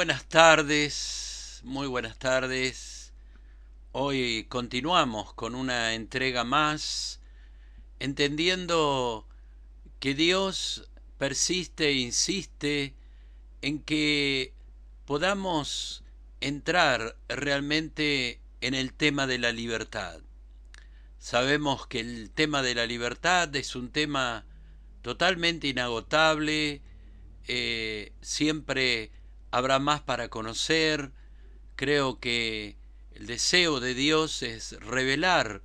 buenas tardes, muy buenas tardes. Hoy continuamos con una entrega más, entendiendo que Dios persiste e insiste en que podamos entrar realmente en el tema de la libertad. Sabemos que el tema de la libertad es un tema totalmente inagotable, siempre habrá más para conocer. Creo que el deseo de Dios es revelar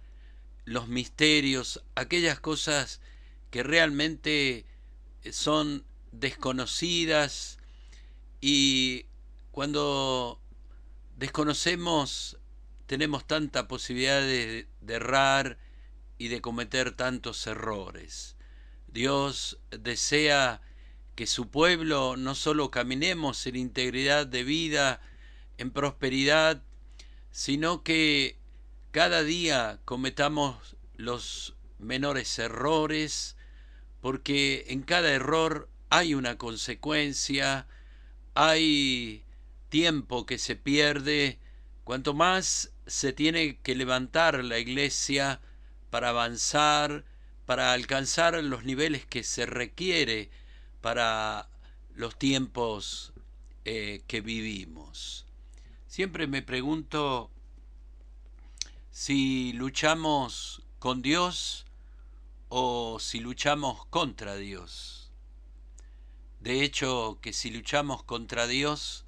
los misterios, aquellas cosas que realmente son desconocidas, y cuando desconocemos tenemos tanta posibilidad de errar y de cometer tantos errores. Dios desea que su pueblo no solo caminemos en integridad de vida, en prosperidad, sino que cada día cometamos los menores errores, porque en cada error hay una consecuencia, hay tiempo que se pierde. Cuanto más se tiene que levantar la iglesia para avanzar, para alcanzar los niveles que se requiere para los tiempos que vivimos. Siempre me pregunto si luchamos con Dios o si luchamos contra Dios. De hecho, que si luchamos contra Dios,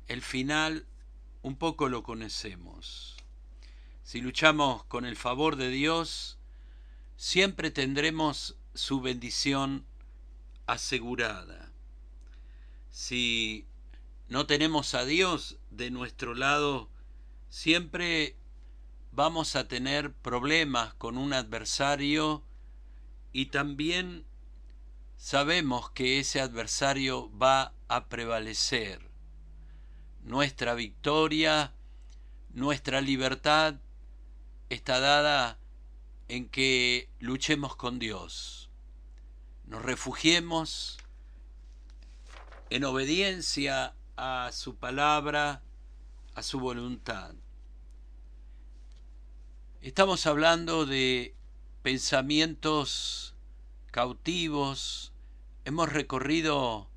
el final un poco lo conocemos. Si luchamos con el favor de Dios, siempre tendremos su bendición asegurada. Si no tenemos a Dios de nuestro lado, siempre vamos a tener problemas con un adversario, y también sabemos que ese adversario va a prevalecer. Nuestra victoria, nuestra libertad está dada en que luchemos con Dios, nos refugiemos en obediencia a su palabra, a su voluntad. Estamos hablando de pensamientos cautivos. Hemos recorrido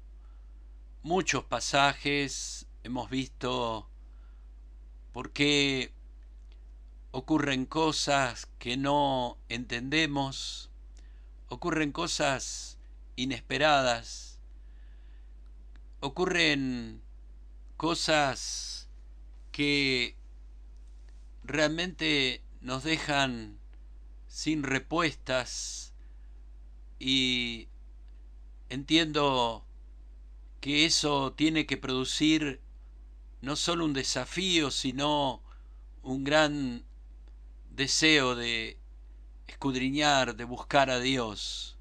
muchos pasajes, hemos visto por qué ocurren cosas que no entendemos, ocurren cosas inesperadas, ocurren cosas que realmente nos dejan sin respuestas, y entiendo que eso tiene que producir no solo un desafío, sino un gran deseo de escudriñar, de buscar a Dios,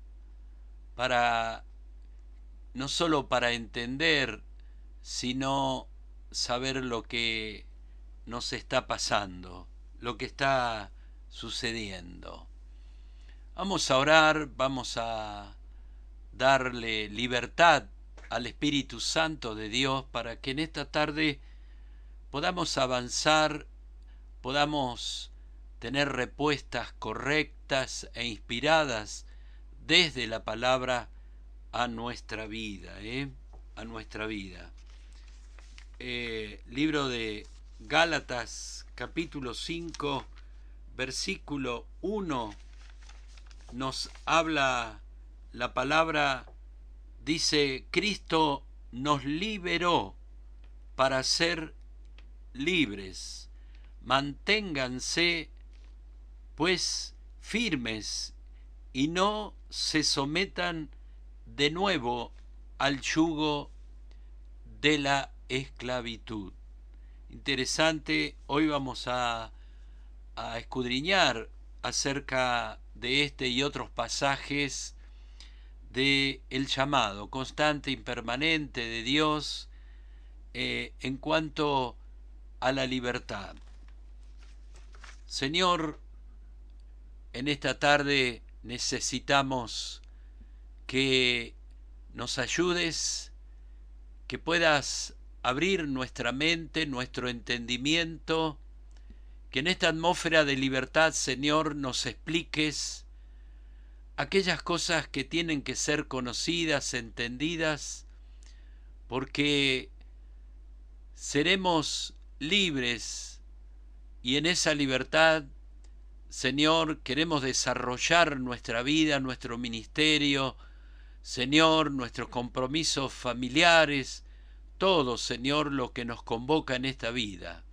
para no solo para entender, sino saber lo que nos está pasando, lo que está sucediendo. Vamos a orar, vamos a darle libertad al Espíritu Santo de Dios para que en esta tarde podamos avanzar, podamos tener respuestas correctas e inspiradas desde la palabra a nuestra vida, a nuestra vida. Libro de Gálatas, capítulo 5, versículo 1, nos habla la palabra, dice: Cristo nos liberó para ser libres. Manténganse pues firmes y no se sometan de nuevo al yugo de la esclavitud. Interesante, hoy vamos a escudriñar acerca de este y otros pasajes de el llamado constante y permanente de Dios en cuanto a la libertad. Señor, en esta tarde necesitamos que nos ayudes, que puedas abrir nuestra mente, nuestro entendimiento, que en esta atmósfera de libertad, Señor, nos expliques aquellas cosas que tienen que ser conocidas, entendidas, porque seremos libres y en esa libertad, Señor, queremos desarrollar nuestra vida, nuestro ministerio, Señor, nuestros compromisos familiares, todo, Señor, lo que nos convoca en esta vida.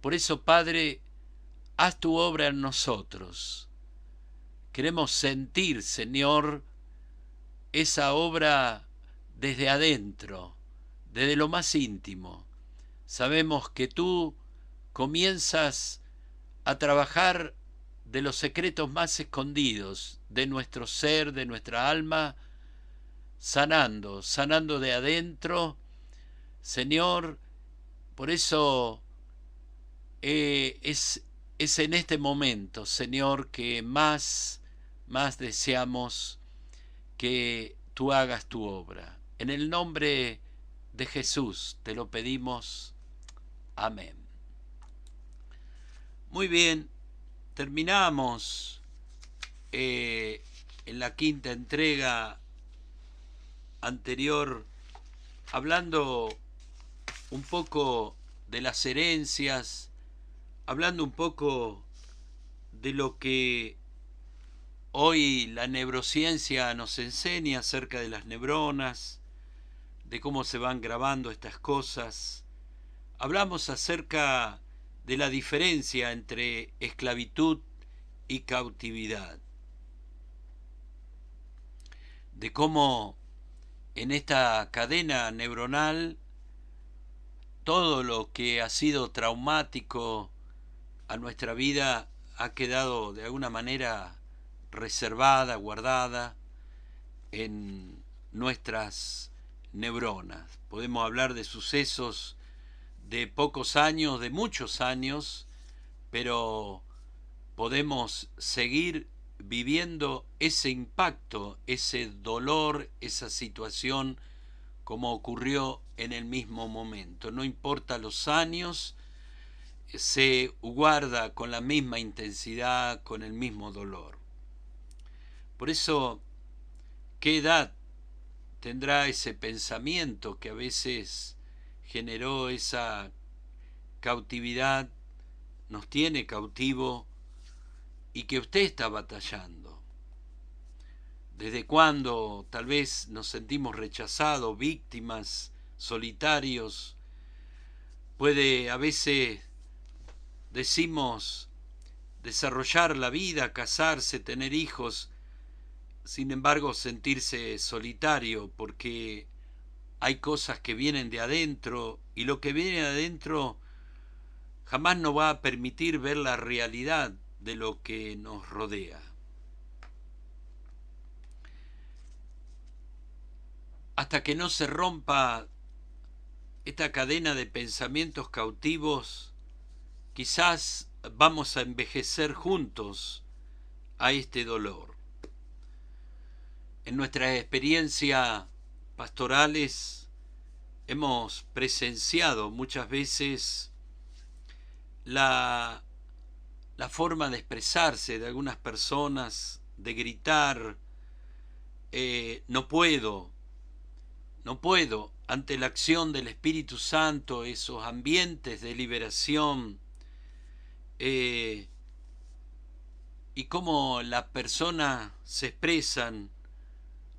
Por eso, Padre, haz tu obra en nosotros. Queremos sentir, Señor, esa obra desde adentro, desde lo más íntimo. Sabemos que tú comienzas a trabajar de los secretos más escondidos de nuestro ser, de nuestra alma, sanando de adentro, Señor. Por eso es en este momento, Señor, que más deseamos que tú hagas tu obra. En el nombre de Jesús te lo pedimos. Amén. Muy bien, terminamos en la quinta entrega anterior hablando un poco de las herencias, hablando un poco de lo que hoy la neurociencia nos enseña acerca de las neuronas, de cómo se van grabando estas cosas. Hablamos acerca de la diferencia entre esclavitud y cautividad, de cómo en esta cadena neuronal todo lo que ha sido traumático a nuestra vida ha quedado de alguna manera reservada, guardada en nuestras neuronas. Podemos hablar de sucesos de pocos años, de muchos años, pero podemos seguir viviendo ese impacto, ese dolor, esa situación como ocurrió en el mismo momento. No importa los años, se guarda con la misma intensidad, con el mismo dolor. Por eso, ¿qué edad tendrá ese pensamiento que a veces generó esa cautividad, nos tiene cautivo y que usted está batallando? ¿Desde cuándo tal vez nos sentimos rechazados, víctimas, solitarios? Puede a veces, decimos, desarrollar la vida, casarse, tener hijos, sin embargo sentirse solitario porque hay cosas que vienen de adentro y lo que viene de adentro jamás nos va a permitir ver la realidad de lo que nos rodea. Hasta que no se rompa esta cadena de pensamientos cautivos, quizás vamos a envejecer juntos a este dolor. En nuestra experiencia pastorales hemos presenciado muchas veces la forma de expresarse de algunas personas, de gritar, no puedo, ante la acción del Espíritu Santo, esos ambientes de liberación, y cómo las personas se expresan.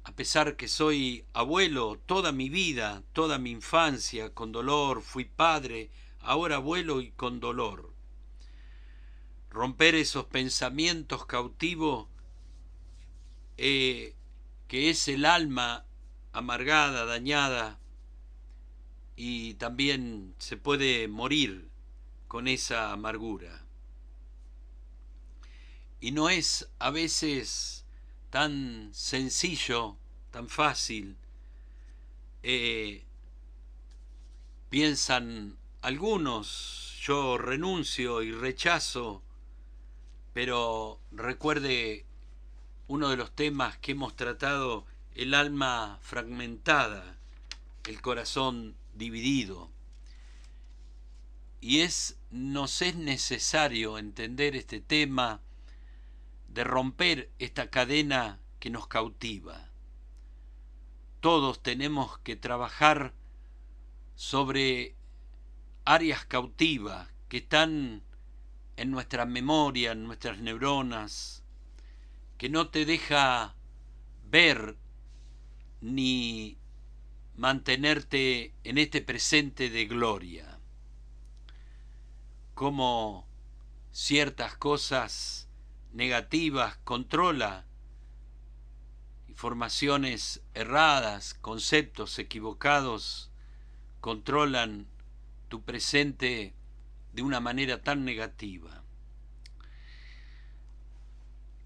A pesar que soy abuelo toda mi vida, toda mi infancia, con dolor, fui padre, ahora abuelo y con dolor. Romper esos pensamientos cautivos, que es el alma amargada, dañada, y también se puede morir con esa amargura. Y no es a veces tan sencillo, tan fácil. Piensan algunos, yo renuncio y rechazo, pero recuerde uno de los temas que hemos tratado, el alma fragmentada, el corazón dividido. nos es necesario entender este tema de romper esta cadena que nos cautiva. Todos tenemos que trabajar sobre áreas cautivas que están en nuestra memoria, en nuestras neuronas, que no te deja ver ni mantenerte en este presente de gloria. Como ciertas cosas negativas controla informaciones erradas, conceptos equivocados, controlan tu presente de una manera tan negativa.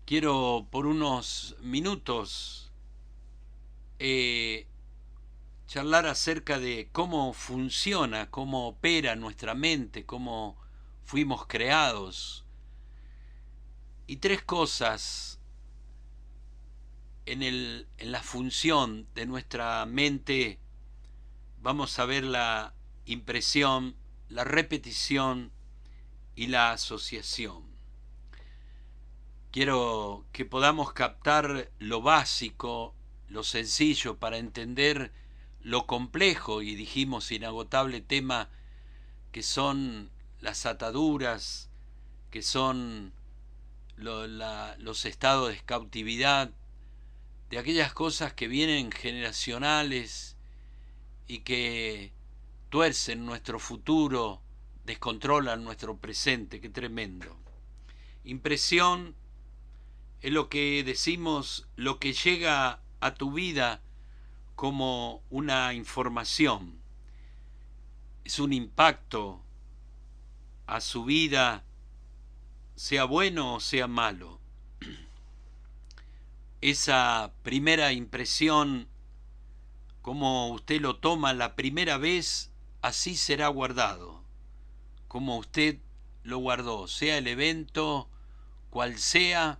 Quiero por unos minutos charlar acerca de cómo funciona, cómo opera nuestra mente, cómo fuimos creados. Y tres cosas en la función de nuestra mente. Vamos a ver la impresión, la repetición y la asociación. Quiero que podamos captar lo básico, lo sencillo para entender lo complejo y dijimos inagotable tema que son las ataduras, que son los estados de cautividad, de aquellas cosas que vienen generacionales y que tuercen nuestro futuro, descontrolan nuestro presente. Qué tremendo. Impresión es lo que decimos, lo que llega a tu vida como una información. Es un impacto a su vida, sea bueno o sea malo. Esa primera impresión, como usted lo toma la primera vez, así será guardado. Como usted lo guardó, sea el evento cual sea,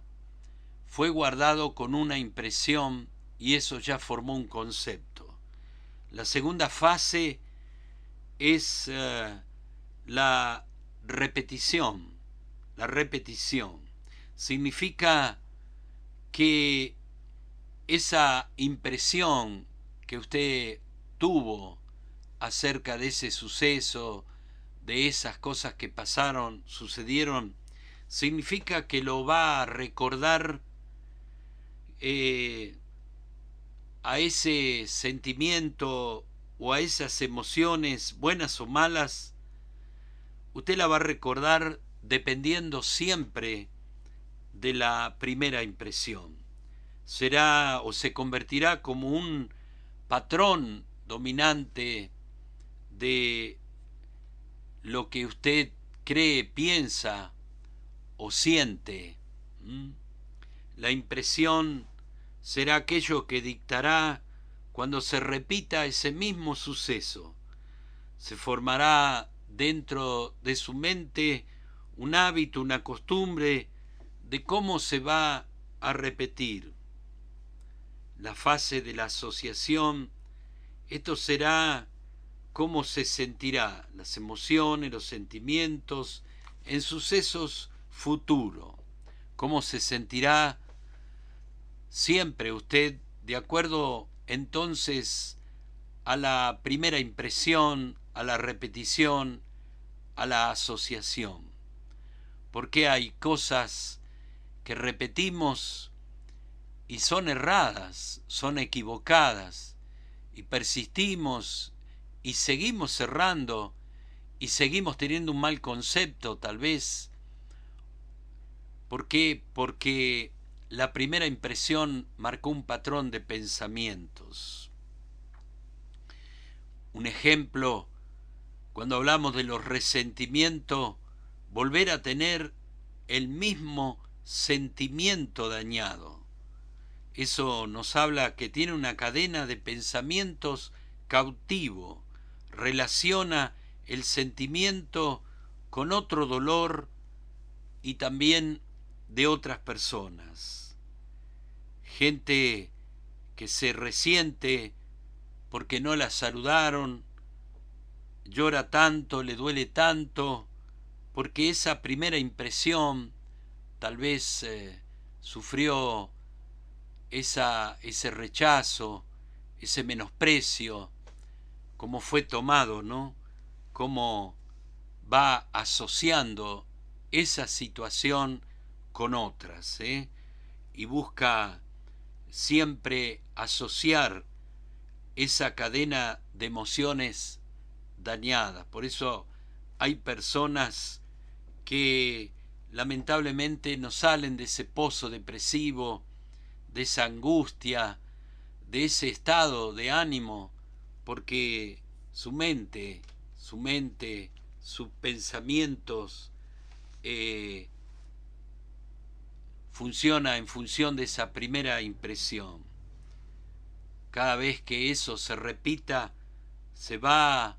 fue guardado con una impresión y eso ya formó un concepto. La segunda fase es la repetición. La repetición significa que esa impresión que usted tuvo acerca de ese suceso, de esas cosas que pasaron, sucedieron, significa que lo va a recordar a ese sentimiento o a esas emociones, buenas o malas, usted la va a recordar dependiendo siempre de la primera impresión. Será o se convertirá como un patrón dominante de lo que usted cree, piensa o siente. La impresión será aquello que dictará cuando se repita ese mismo suceso. Se formará dentro de su mente un hábito, una costumbre de cómo se va a repetir. La fase de la asociación, esto será cómo se sentirá, las emociones, los sentimientos en sucesos futuros, cómo se sentirá siempre usted de acuerdo entonces a la primera impresión, a la repetición, a la asociación. Porque hay cosas que repetimos y son erradas, son equivocadas, y persistimos y seguimos errando y seguimos teniendo un mal concepto tal vez. ¿Por qué? Porque la primera impresión marcó un patrón de pensamientos. Un ejemplo, cuando hablamos de los resentimientos, volver a tener el mismo sentimiento dañado. Eso nos habla que tiene una cadena de pensamientos cautivo, relaciona el sentimiento con otro dolor y también de otras personas. Gente que se resiente porque no la saludaron, llora tanto, le duele tanto, porque esa primera impresión tal vez sufrió ese rechazo, ese menosprecio, cómo fue tomado, ¿no? Cómo va asociando esa situación con otras, y busca siempre asociar esa cadena de emociones dañadas. Por eso hay personas que lamentablemente no salen de ese pozo depresivo, de esa angustia, de ese estado de ánimo, porque su mente, sus pensamientos funciona en función de esa primera impresión. Cada vez que eso se repita, se va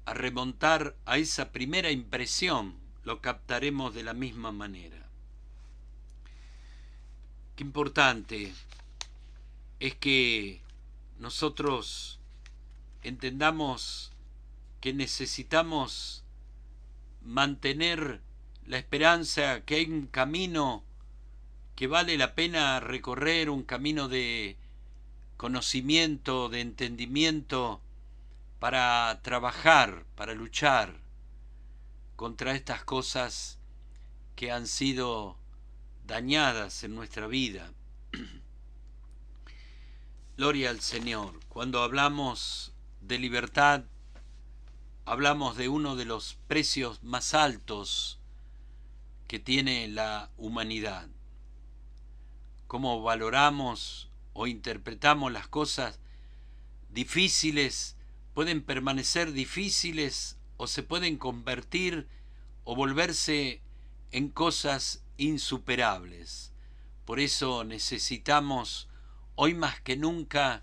a remontar a esa primera impresión, lo captaremos de la misma manera. Qué importante es que nosotros entendamos que necesitamos mantener la esperanza, que hay un camino que vale la pena recorrer, un camino de conocimiento, de entendimiento, para trabajar, para luchar contra estas cosas que han sido dañadas en nuestra vida. Gloria al Señor. Cuando hablamos de libertad, hablamos de uno de los precios más altos que tiene la humanidad. Cómo valoramos o interpretamos las cosas difíciles, pueden permanecer difíciles o se pueden convertir o volverse en cosas insuperables. Por eso necesitamos hoy más que nunca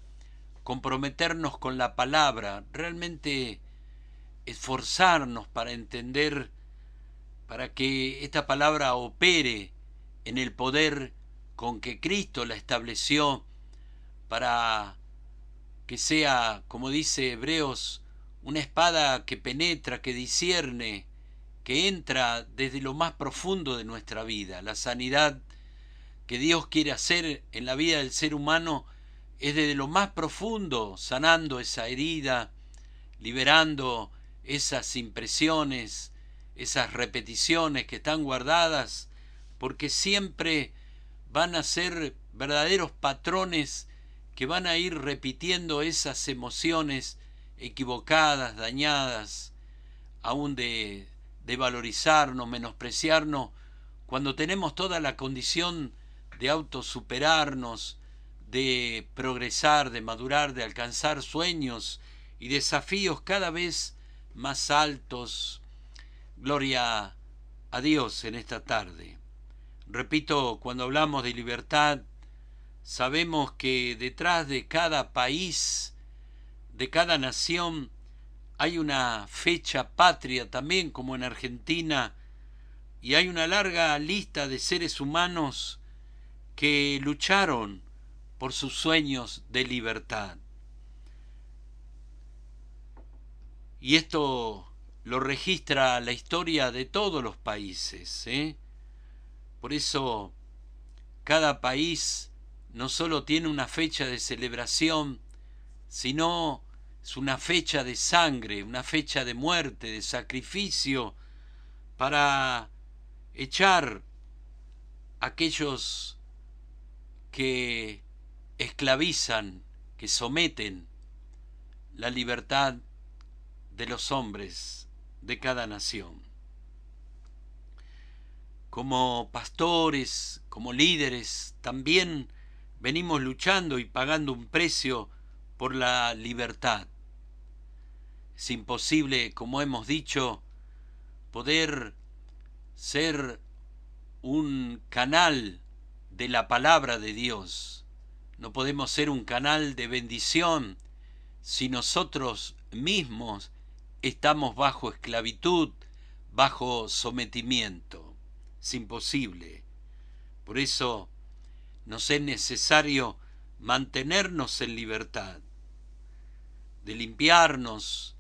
comprometernos con la palabra, realmente esforzarnos para entender, para que esta palabra opere en el poder con que Cristo la estableció, para que sea, como dice Hebreos, una espada que penetra, que discierne, que entra desde lo más profundo de nuestra vida. La sanidad que Dios quiere hacer en la vida del ser humano es desde lo más profundo, sanando esa herida, liberando esas impresiones, esas repeticiones que están guardadas, porque siempre van a ser verdaderos patrones que van a ir repitiendo esas emociones equivocadas, dañadas, aún de valorizarnos, menospreciarnos, cuando tenemos toda la condición de autosuperarnos, de progresar, de madurar, de alcanzar sueños y desafíos cada vez más altos. Gloria a Dios en esta tarde. Repito, cuando hablamos de libertad, sabemos que detrás de cada país, de cada nación, hay una fecha patria también, como en Argentina, y hay una larga lista de seres humanos que lucharon por sus sueños de libertad. Y esto lo registra la historia de todos los países, Por eso cada país no solo tiene una fecha de celebración, sino es una fecha de sangre, una fecha de muerte, de sacrificio, para echar a aquellos que esclavizan, que someten la libertad de los hombres de cada nación. Como pastores, como líderes, también venimos luchando y pagando un precio por la libertad. Es imposible, como hemos dicho, poder ser un canal de la palabra de Dios. No podemos ser un canal de bendición si nosotros mismos estamos bajo esclavitud, bajo sometimiento. Es imposible. Por eso nos es necesario mantenernos en libertad, de limpiarnos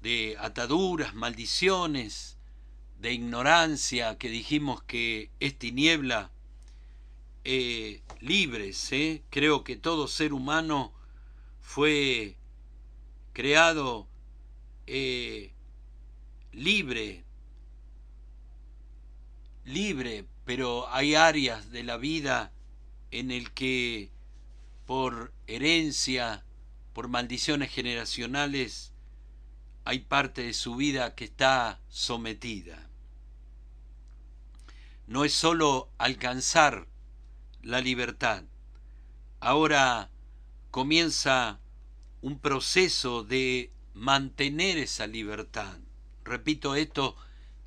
de ataduras, maldiciones, de ignorancia, que dijimos que es tiniebla, libres. Creo que todo ser humano fue creado libre, pero hay áreas de la vida en el que por herencia, por maldiciones generacionales, hay parte de su vida que está sometida. No es solo alcanzar la libertad, ahora comienza un proceso de mantener esa libertad. Repito esto,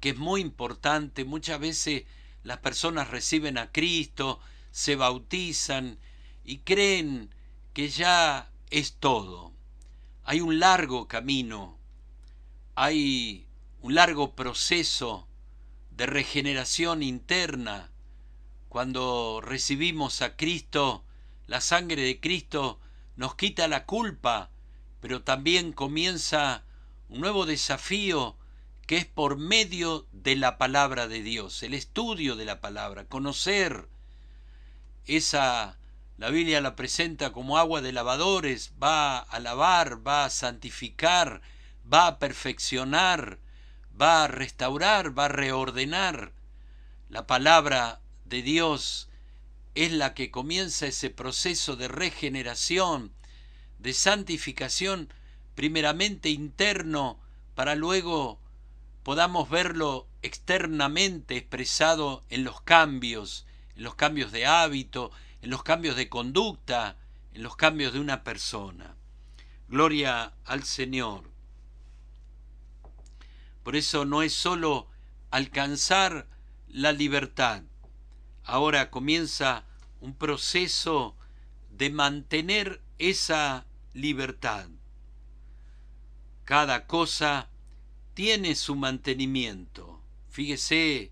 que es muy importante. Muchas veces las personas reciben a Cristo, se bautizan y creen que ya es todo. Hay un largo camino, hay un largo proceso de regeneración interna. Cuando recibimos a Cristo, la sangre de Cristo nos quita la culpa, pero también comienza un nuevo desafío que es por medio de la palabra de Dios, el estudio de la palabra, conocer esa. La Biblia la presenta como agua de lavadores, va a lavar, va a santificar, va a perfeccionar, va a restaurar, va a reordenar. La palabra de Dios es la que comienza ese proceso de regeneración, de santificación, primeramente interno, para luego podamos verlo externamente expresado en los cambios de hábito, en los cambios de conducta, en los cambios de una persona. Gloria al Señor. Por eso no es solo alcanzar la libertad. Ahora comienza un proceso de mantener esa libertad. Cada cosa tiene su mantenimiento. Fíjese,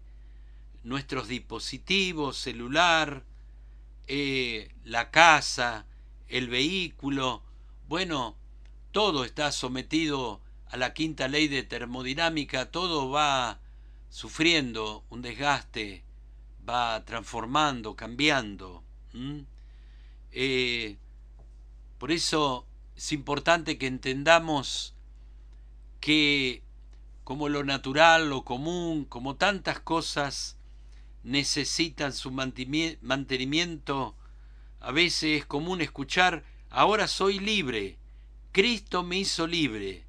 nuestros dispositivos, celular, la casa, el vehículo, bueno, todo está sometido a la quinta ley de termodinámica, todo va sufriendo un desgaste, va transformando, cambiando. Por eso es importante que entendamos que como lo natural, lo común, como tantas cosas necesitan su mantenimiento, a veces es común escuchar: ahora soy libre, Cristo me hizo libre.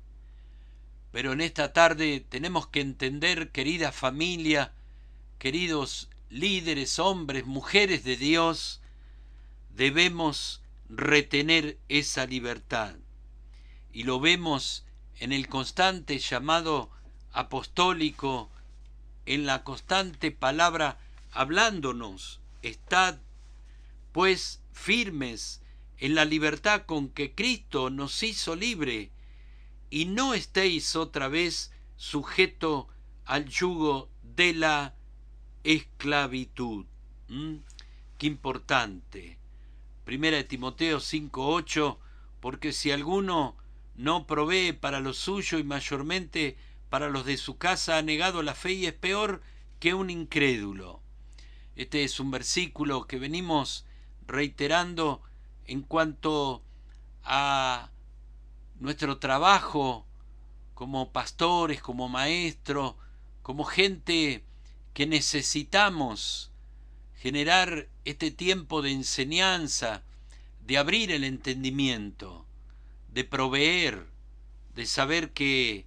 Pero en esta tarde tenemos que entender, querida familia, queridos líderes, hombres, mujeres de Dios, debemos retener esa libertad. Y lo vemos en el constante llamado apostólico, en la constante palabra hablándonos: estad pues firmes en la libertad con que Cristo nos hizo libre, y no estéis otra vez sujeto al yugo de la esclavitud. Qué importante. Primera de Timoteo 5:8, porque si alguno no provee para lo suyo y mayormente para los de su casa, ha negado la fe y es peor que un incrédulo. Este es un versículo que venimos reiterando en cuanto a nuestro trabajo como pastores, como maestros, como gente que necesitamos generar este tiempo de enseñanza, de abrir el entendimiento, de proveer, de saber que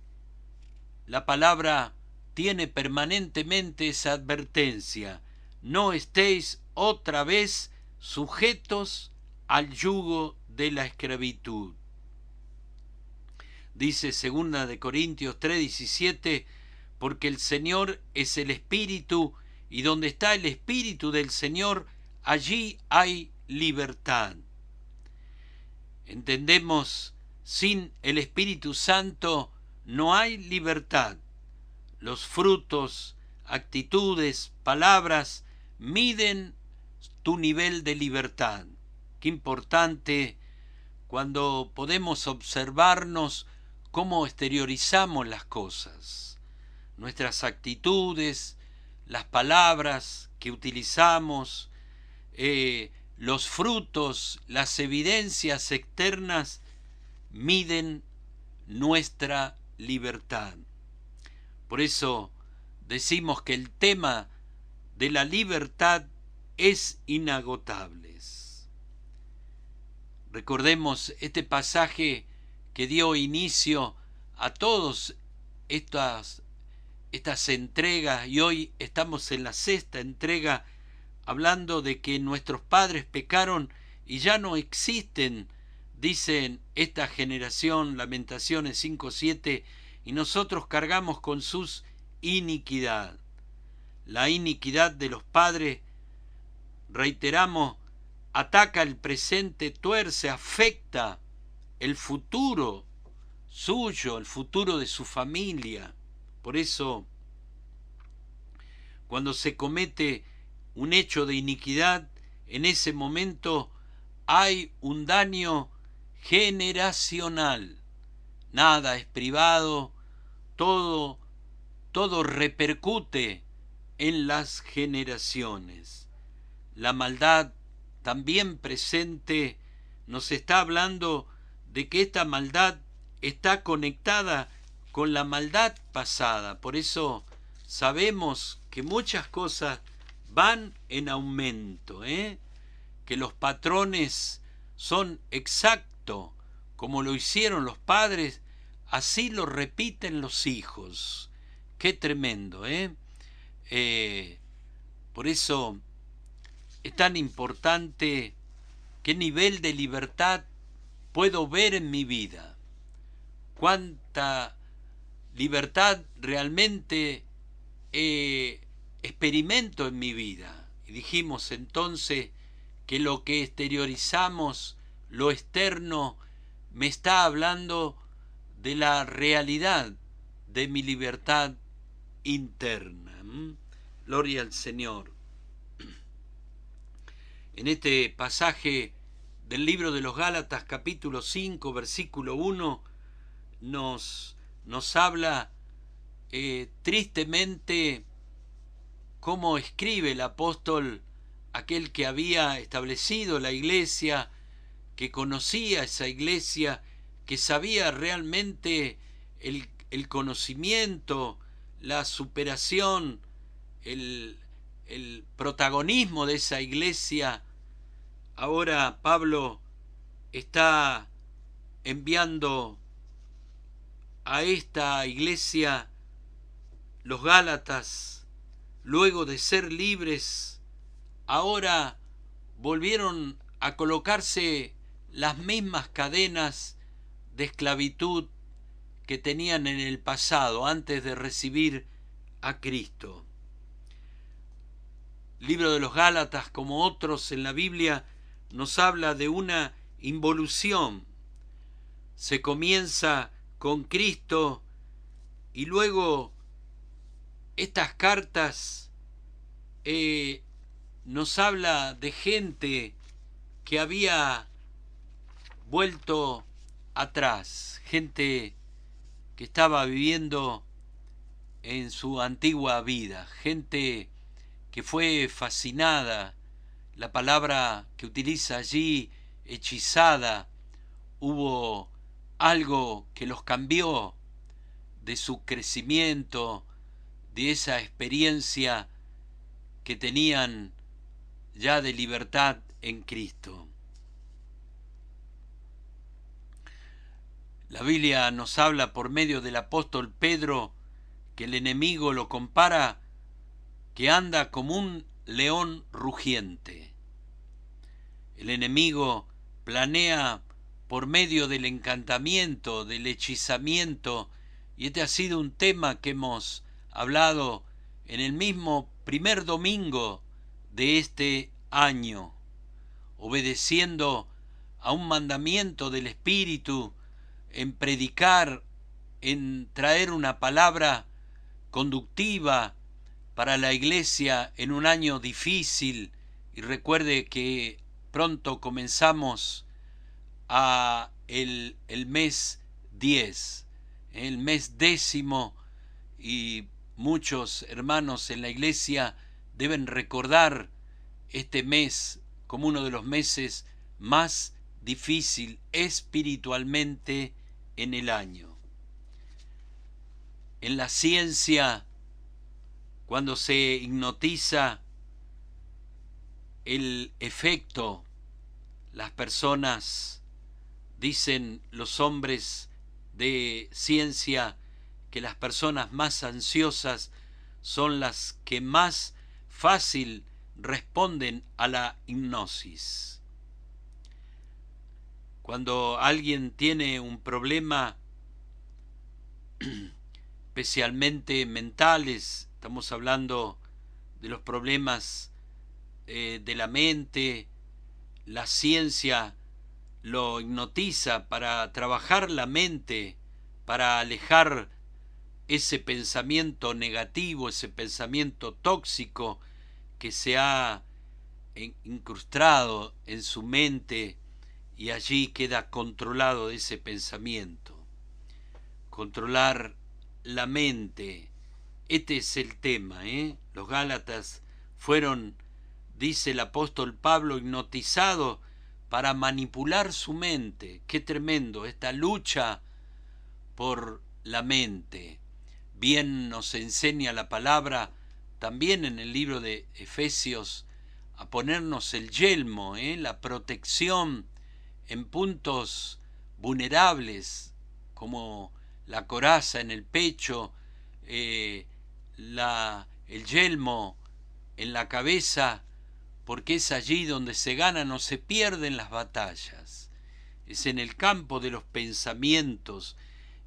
la palabra tiene permanentemente esa advertencia: no estéis otra vez sujetos al yugo de la esclavitud. Dice 2 de Corintios 3:17, porque el Señor es el Espíritu, y donde está el Espíritu del Señor, allí hay libertad. Entendemos, sin el Espíritu Santo no hay libertad. Los frutos, actitudes, palabras miden tu nivel de libertad. Qué importante cuando podemos observarnos cómo exteriorizamos las cosas, nuestras actitudes, las palabras que utilizamos, los frutos, las evidencias externas miden nuestra libertad. Por eso decimos que el tema de la libertad es inagotable. Recordemos este pasaje que dio inicio a todas estas entregas, y hoy estamos en la 6ª entrega hablando de que nuestros padres pecaron y ya no existen, dicen esta generación, Lamentaciones 5:7, y nosotros cargamos con sus iniquidad. La iniquidad de los padres, reiteramos, ataca el presente, tuerce, afecta el futuro suyo, el futuro de su familia. Por eso, cuando se comete un hecho de iniquidad, en ese momento hay un daño generacional. Nada es privado, todo repercute en las generaciones. La maldad también presente nos está hablando de que esta maldad está conectada con la maldad pasada. Por eso sabemos que muchas cosas van en aumento, que los patrones son exactos, como lo hicieron los padres, así lo repiten los hijos. Qué tremendo, por eso es tan importante qué nivel de libertad puedo ver en mi vida, cuánta libertad realmente experimento en mi vida. Y dijimos entonces que lo que exteriorizamos, lo externo, me está hablando de la realidad de mi libertad interna. Gloria al Señor. En este pasaje del libro de los Gálatas, capítulo 5, versículo 1, nos habla tristemente cómo escribe el apóstol, aquel que había establecido la iglesia, que conocía esa iglesia, que sabía realmente el conocimiento, la superación, el protagonismo de esa iglesia. Ahora Pablo está enviando a esta iglesia, los Gálatas, luego de ser libres, ahora volvieron a colocarse las mismas cadenas de esclavitud que tenían en el pasado, antes de recibir a Cristo. El libro de los Gálatas, como otros en la Biblia, nos habla de una involución. Se comienza con Cristo y luego estas cartas nos habla de gente que había vuelto atrás, gente que estaba viviendo en su antigua vida, gente que fue fascinada, la palabra que utiliza allí, hechizada. Hubo algo que los cambió de su crecimiento, de esa experiencia que tenían ya de libertad en Cristo. La Biblia nos habla por medio del apóstol Pedro que el enemigo lo compara que anda como un león rugiente. El enemigo planea por medio del encantamiento, del hechizamiento, y este ha sido un tema que hemos hablado en el mismo primer domingo de este año, obedeciendo a un mandamiento del Espíritu, en predicar, en traer una palabra conductiva para la iglesia en un año difícil. Y recuerde que pronto comenzamos el mes 10. el mes 10, y muchos hermanos en la iglesia deben recordar este mes como uno de los meses más difícil espiritualmente en el año. En la ciencia, cuando se hipnotiza el efecto, las personas, dicen los hombres de ciencia, que las personas más ansiosas son las que más fácil responden a la hipnosis. Cuando alguien tiene un problema, especialmente mentales, estamos hablando de los problemas de la mente, la ciencia lo hipnotiza para trabajar la mente, para alejar ese pensamiento negativo, ese pensamiento tóxico que se ha incrustado en su mente, y allí queda controlado ese pensamiento. Controlar la mente, este es el tema, Los Gálatas fueron, dice el apóstol Pablo, hipnotizados para manipular su mente. Qué tremendo, esta lucha por la mente. Bien nos enseña la palabra también en el libro de Efesios a ponernos el yelmo, la protección en puntos vulnerables, como la coraza en el pecho, el yelmo en la cabeza, porque es allí donde se ganan o se pierden las batallas. Es en el campo de los pensamientos,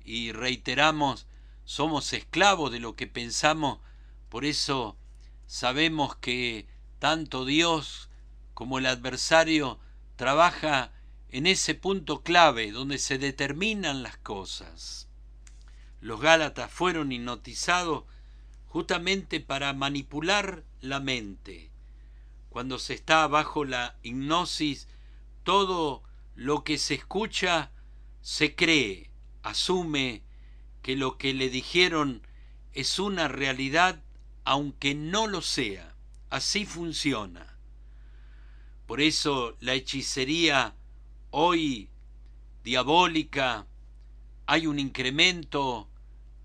y reiteramos, somos esclavos de lo que pensamos. Por eso sabemos que tanto Dios como el adversario trabaja en ese punto clave donde se determinan las cosas. Los Gálatas fueron hipnotizados justamente para manipular la mente. Cuando se está bajo la hipnosis, todo lo que se escucha se cree, asume que lo que le dijeron es una realidad, aunque no lo sea. Así funciona. Por eso la hechicería hoy diabólica, hay un incremento,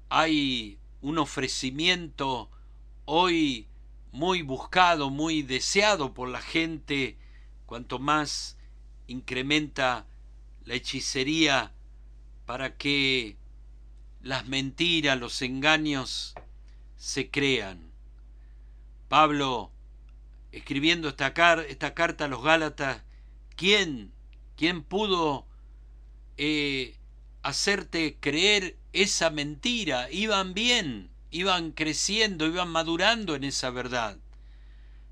hay un ofrecimiento hoy muy buscado, muy deseado por la gente. Cuanto más incrementa la hechicería para que las mentiras, los engaños se crean. Pablo, escribiendo esta carta a los Gálatas, ¿quién pudo hacerte creer esa mentira? Iban bien, iban creciendo, iban madurando en esa verdad.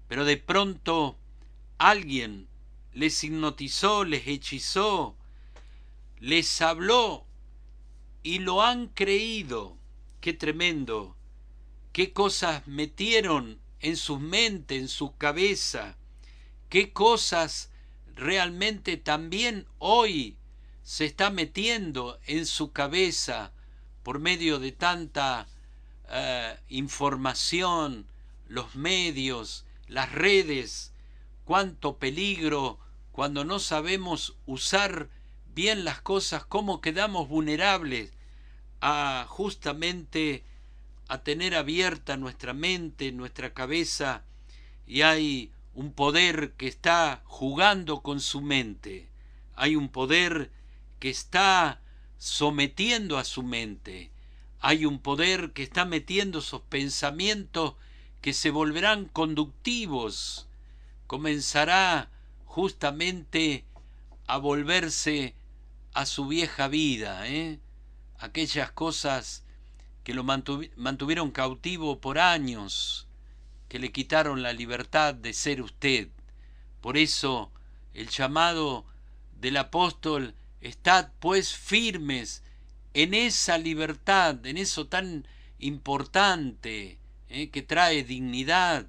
Pero de pronto alguien les hipnotizó, les hechizó, les habló y lo han creído. Qué tremendo. Qué cosas metieron en sus mentes, en su cabeza. Qué cosas realmente también hoy se está metiendo en su cabeza por medio de tanta información, los medios, las redes. Cuánto peligro cuando no sabemos usar bien las cosas, cómo quedamos vulnerables a justamente a tener abierta nuestra mente, nuestra cabeza, y hay un poder que está jugando con su mente. Hay un poder que está sometiendo a su mente. Hay un poder que está metiendo esos pensamientos que se volverán conductivos. Comenzará justamente a volverse a su vieja vida, aquellas cosas que lo mantuvieron cautivo por años, que le quitaron la libertad de ser usted. Por eso el llamado del apóstol: estad pues firmes en esa libertad, en eso tan importante, que trae dignidad,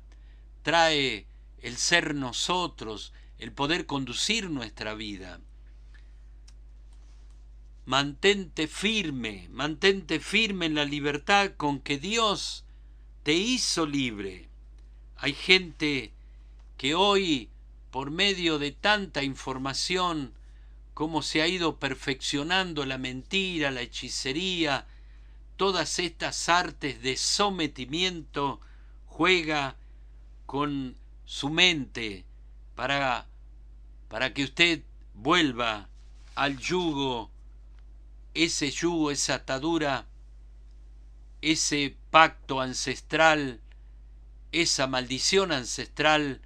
trae el ser nosotros, el poder conducir nuestra vida. mantente firme en la libertad con que Dios te hizo libre. Hay gente que hoy, por medio de tanta información, cómo se ha ido perfeccionando la mentira, la hechicería, todas estas artes de sometimiento, juega con su mente para que usted vuelva al yugo, esa atadura, ese pacto ancestral, esa maldición ancestral,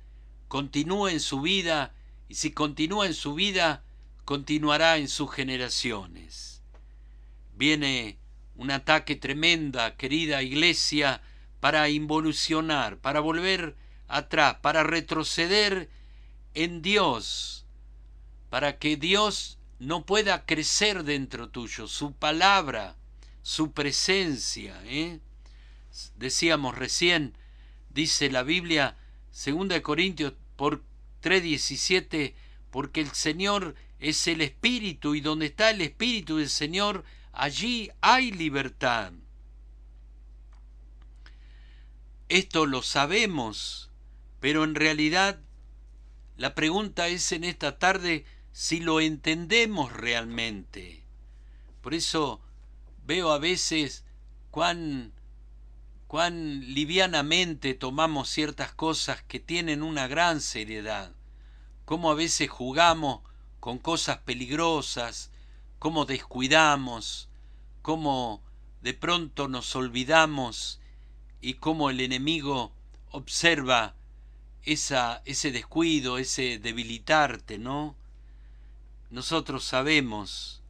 continúe en su vida, y si continúa en su vida, continuará en sus generaciones. Viene un ataque tremenda, querida iglesia, para involucionar, para volver atrás, para retroceder en Dios, para que Dios no pueda crecer dentro tuyo, su palabra, su presencia. Decíamos recién, dice la Biblia, 2 Corintios 3:17, porque el Señor es el Espíritu, y donde está el Espíritu del Señor, allí hay libertad. Esto lo sabemos, pero en realidad la pregunta es en esta tarde si lo entendemos realmente. Por eso veo a veces cuán livianamente tomamos ciertas cosas que tienen una gran seriedad, cómo a veces jugamos con cosas peligrosas, cómo descuidamos, cómo de pronto nos olvidamos y cómo el enemigo observa ese descuido, ese debilitarte, ¿no? Nosotros sabemos,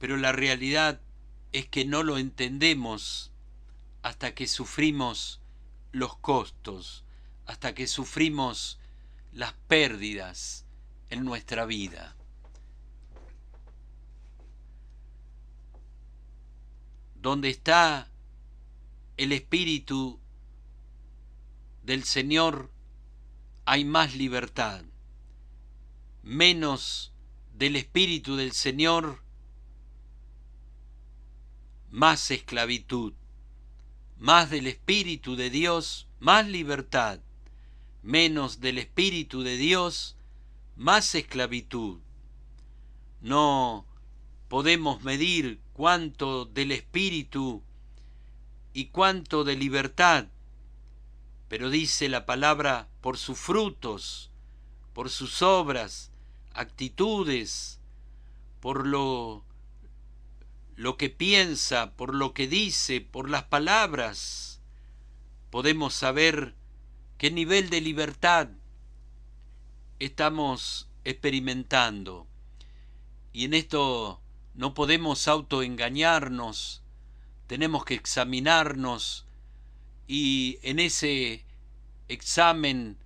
pero la realidad es que no lo entendemos hasta que sufrimos los costos, hasta que sufrimos las pérdidas en nuestra vida. Donde está el Espíritu del Señor, hay más libertad. Menos del Espíritu del Señor, más esclavitud. Más del Espíritu de Dios, más libertad. Menos del Espíritu de Dios, más esclavitud. No podemos medir cuánto del Espíritu y cuánto de libertad, pero dice la palabra, por sus frutos, por sus obras, actitudes, por lo que piensa, por lo que dice, por las palabras, podemos saber qué nivel de libertad estamos experimentando. Y en esto no podemos autoengañarnos, tenemos que examinarnos, y en ese examen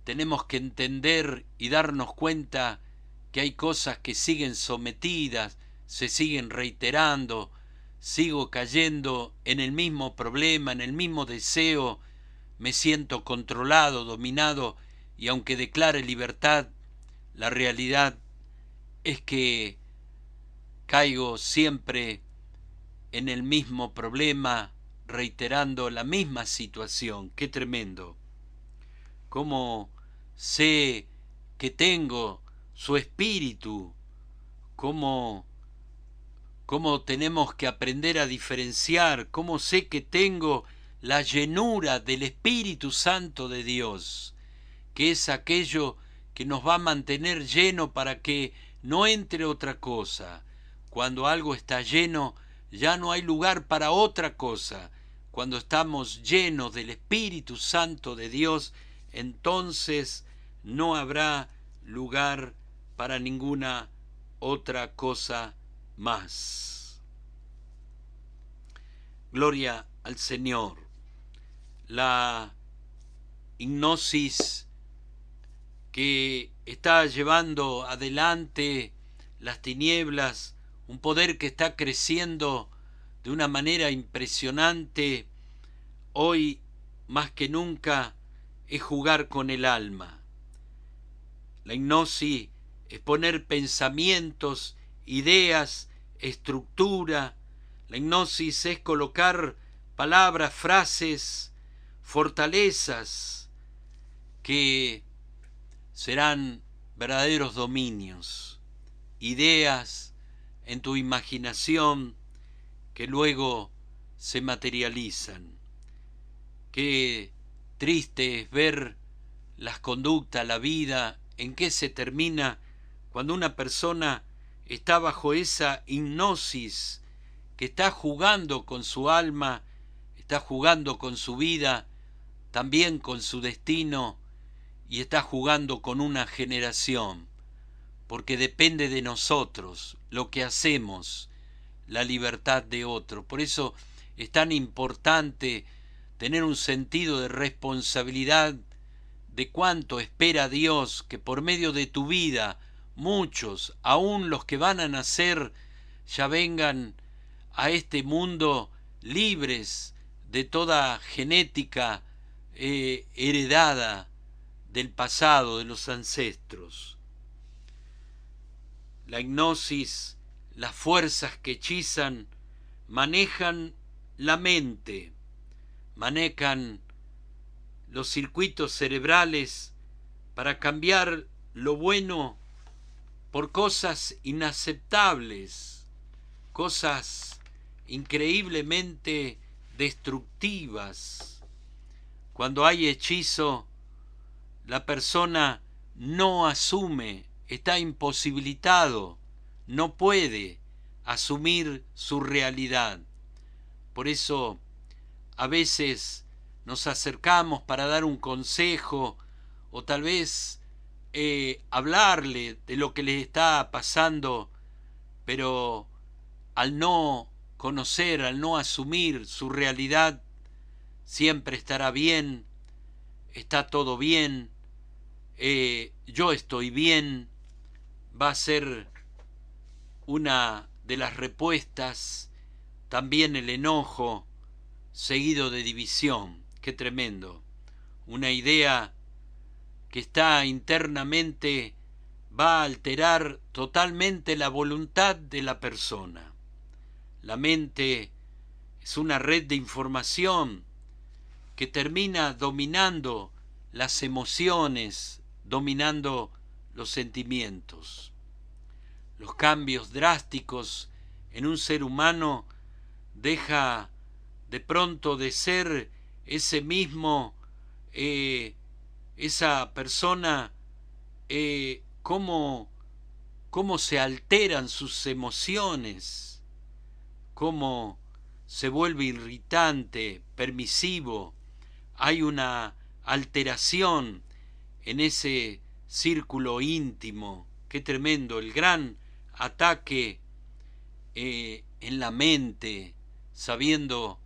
tenemos que entender y darnos cuenta que hay cosas que siguen sometidas, se siguen reiterando, sigo cayendo en el mismo problema, en el mismo deseo, me siento controlado, dominado, y aunque declare libertad, la realidad es que caigo siempre en el mismo problema, reiterando la misma situación. ¡Qué tremendo! ¿Cómo sé que tengo su espíritu? ¿Cómo tenemos que aprender a diferenciar? ¿Cómo sé que tengo la llenura del Espíritu Santo de Dios? Que es aquello que nos va a mantener lleno para que no entre otra cosa. Cuando algo está lleno, ya no hay lugar para otra cosa. Cuando estamos llenos del Espíritu Santo de Dios, entonces no habrá lugar para ninguna otra cosa más. Gloria al Señor. La hipnosis que está llevando adelante las tinieblas, un poder que está creciendo de una manera impresionante, hoy más que nunca es jugar con el alma. La hipnosis es poner pensamientos, ideas estructura. La hipnosis es colocar palabras, frases, fortalezas que serán verdaderos dominios, ideas en tu imaginación que luego se materializan. Qué triste es ver las conductas, la vida, en qué se termina cuando una persona está bajo esa hipnosis, que está jugando con su alma, está jugando con su vida, también con su destino, y está jugando con una generación, porque depende de nosotros lo que hacemos, la libertad de otro. Por eso es tan importante tener un sentido de responsabilidad de cuánto espera Dios que por medio de tu vida muchos, aun los que van a nacer, ya vengan a este mundo libres de toda genética heredada del pasado, de los ancestros. La hipnosis, las fuerzas que hechizan, manejan la mente, manejan los circuitos cerebrales para cambiar lo bueno por cosas inaceptables, cosas increíblemente destructivas. Cuando hay hechizo, la persona no asume, está imposibilitado, no puede asumir su realidad. Por eso a veces nos acercamos para dar un consejo o tal vez hablarle de lo que le está pasando, pero al no conocer, al no asumir su realidad, siempre estará bien, está todo bien, yo estoy bien, va a ser una de las respuestas. También el enojo seguido de división. Qué tremendo. Una idea que está internamente va a alterar totalmente la voluntad de la persona. La mente es una red de información que termina dominando las emociones, dominando los sentimientos. Los cambios drásticos en un ser humano deja de pronto de ser ese mismo, esa persona, cómo se alteran sus emociones, cómo se vuelve irritante, permisivo. Hay una alteración en ese círculo íntimo. Qué tremendo, el gran ataque en la mente, sabiendo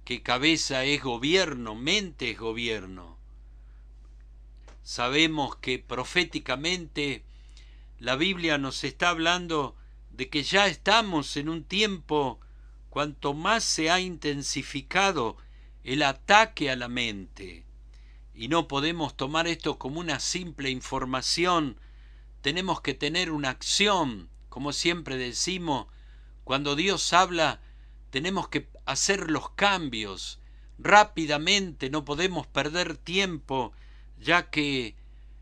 que cabeza es gobierno, mente es gobierno. Sabemos que proféticamente la Biblia nos está hablando de que ya estamos en un tiempo cuanto más se ha intensificado el ataque a la mente. Y no podemos tomar esto como una simple información, tenemos que tener una acción, como siempre decimos, cuando Dios habla, tenemos que hacer los cambios rápidamente, no podemos perder tiempo, ya que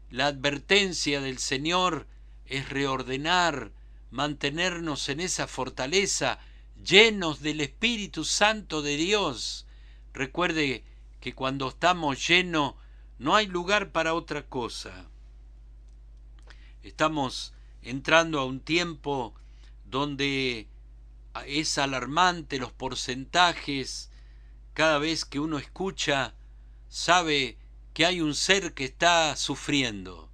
la advertencia del Señor es reordenar, mantenernos en esa fortaleza, llenos del Espíritu Santo de Dios. Recuerde que cuando estamos llenos, no hay lugar para otra cosa. Estamos entrando a un tiempo donde es alarmante los porcentajes. Cada vez que uno escucha, sabe que hay un ser que está sufriendo.